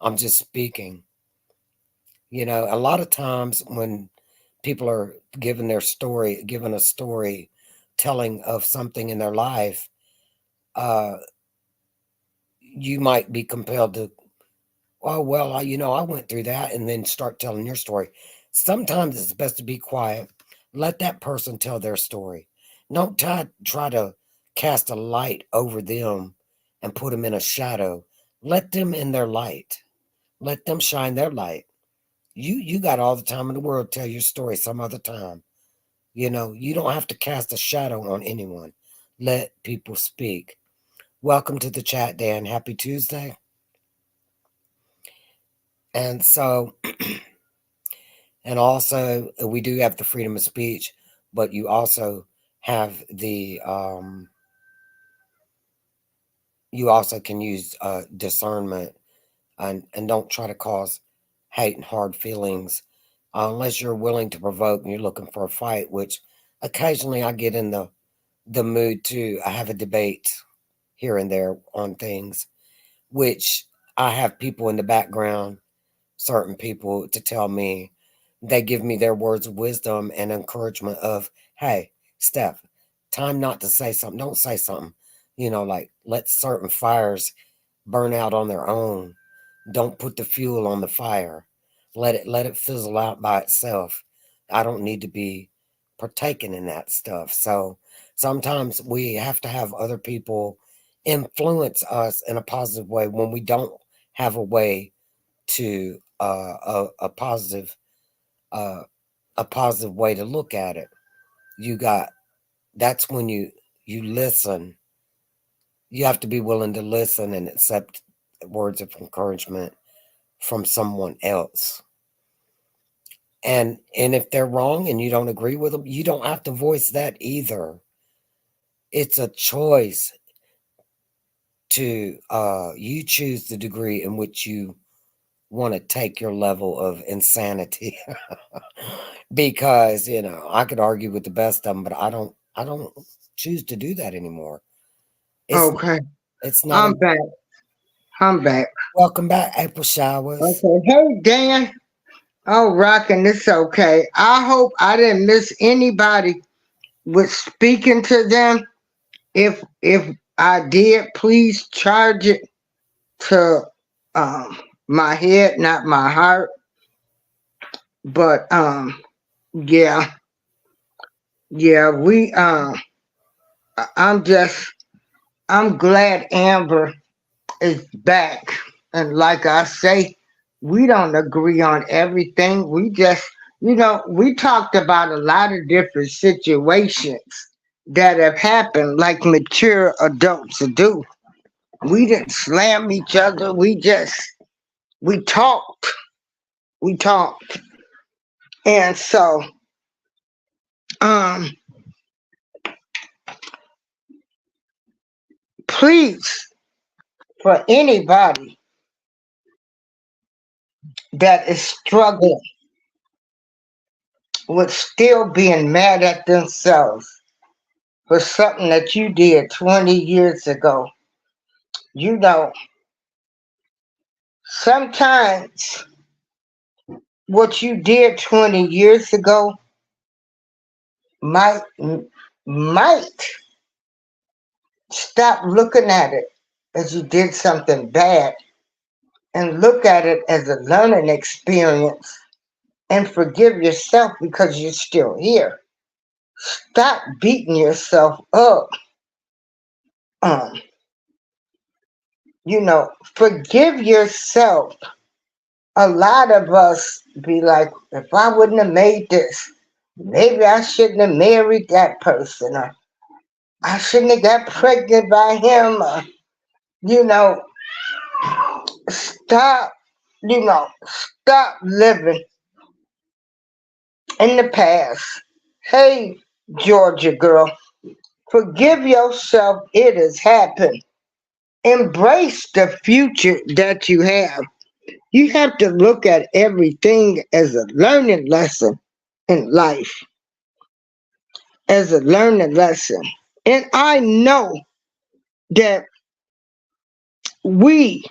I'm just speaking. A lot of times when people are giving a story, telling of something in their life, uh, you might be compelled to, oh, well, I went through that, and then start telling your story. Sometimes it's best to be quiet. Let that person tell their story. Don't try to cast a light over them and put them in a shadow. Let them in their light. Let them shine their light. You got all the time in the world to tell your story some other time. You don't have to cast a shadow on anyone. Let people speak. Welcome to the chat, Dan. Happy Tuesday. And so, and also, we do have the freedom of speech, but you also have you also can use discernment, and don't try to cause hate and hard feelings unless you're willing to provoke and you're looking for a fight, which occasionally I get in the mood to. I have a debate here and there on things, which I have people in the background, certain people, to tell me, they give me their words of wisdom and encouragement of, hey, Steph, time not to say something. Don't say something. Like, let certain fires burn out on their own. Don't put the fuel on the fire. Let it fizzle out by itself. I don't need to be partaking in that stuff. So sometimes we have to have other people influence us in a positive way when we don't have a way to a positive uh, a positive way to look at it. That's when you listen. You have to be willing to listen and accept words of encouragement from someone else. And if they're wrong and you don't agree with them, you don't have to voice that either. It's a choice to you choose the degree in which you want to take your level of insanity. Because I could argue with the best of them, but I don't choose to do that anymore. It's Okay, it's not I'm a back. I'm back. welcome back, April Showers. Okay, hey Dan. Oh, rocking. It's okay. I hope I didn't miss anybody with speaking to them. If I did, please charge it to my head, not my heart. But yeah, yeah, I'm just I'm glad Amber is back. And like I say, we don't agree on everything. We just, we talked about a lot of different situations that have happened like mature adults do. We didn't slam each other. We talked. We talked. And so, um, please, for anybody that is struggling with still being mad at themselves for something that you did 20 years ago, you know, sometimes what you did 20 years ago might might stop looking at it as you did something bad and look at it as a learning experience and forgive yourself because you're still here. Stop beating yourself up. Um, Forgive yourself a lot of us be like, if I wouldn't have made this, maybe I shouldn't have married that person, or I shouldn't have got pregnant by him, or, you know, stop, stop living in the past. Hey, Georgia girl, forgive yourself. It has happened. Embrace the future that you have. You have to look at everything as a learning lesson in life, as a learning lesson. And I know that we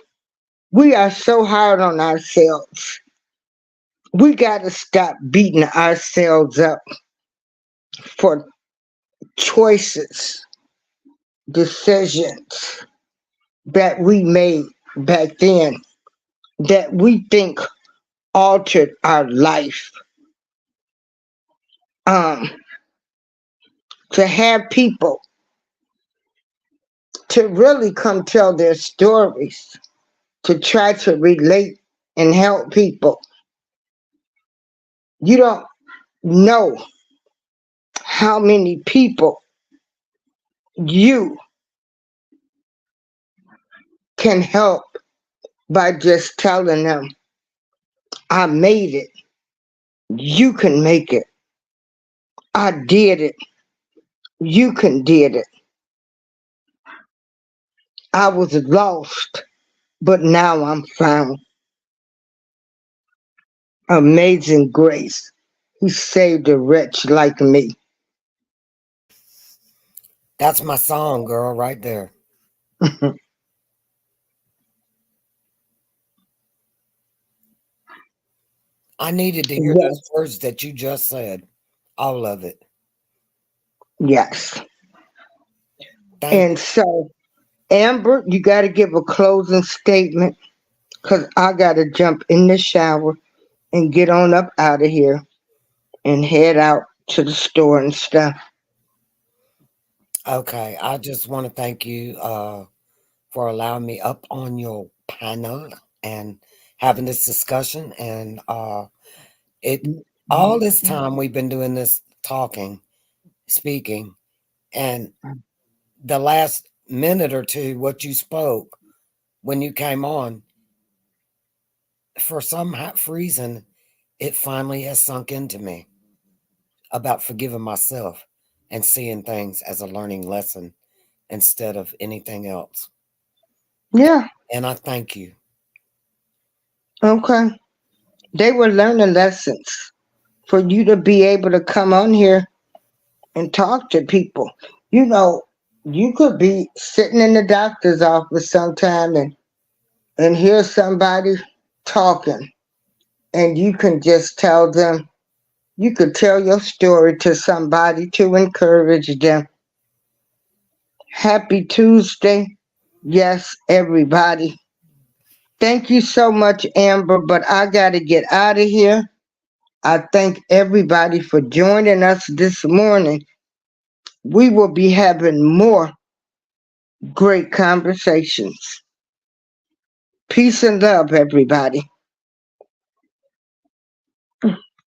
we are so hard on ourselves. We got to stop beating ourselves up for choices, decisions that we made back then that we think altered our life. Um, to have people to really come tell their stories, to try to relate and help people. You don't know how many people you can help by just telling them, I made it. You can make it. I did it. You can did it. I was lost, but now I'm found. Amazing grace. He saved a wretch like me. That's my song, girl, right there. I needed to hear Yes. those words that you just said. All of it. Yes. Thank And so, Amber, you got to give a closing statement because I got to jump in the shower and get on up out of here and head out to the store and stuff. Okay, I just want to thank you for allowing me up on your panel and having this discussion. And it all this time we've been doing this talking, speaking, and the last minute or two, what you spoke when you came on, for some reason, it finally has sunk into me about forgiving myself and seeing things as a learning lesson instead of anything else. Yeah, And I thank you. okay. They were learning lessons for you to be able to come on here and talk to people. You know, you could be sitting in the doctor's office sometime and hear somebody talking, and you can just tell them, you could tell your story to somebody to encourage them. Happy Tuesday. Yes, everybody. Thank you so much, Amber, but I got to get out of here. I thank everybody for joining us this morning. We will be having more great conversations. Peace and love, everybody.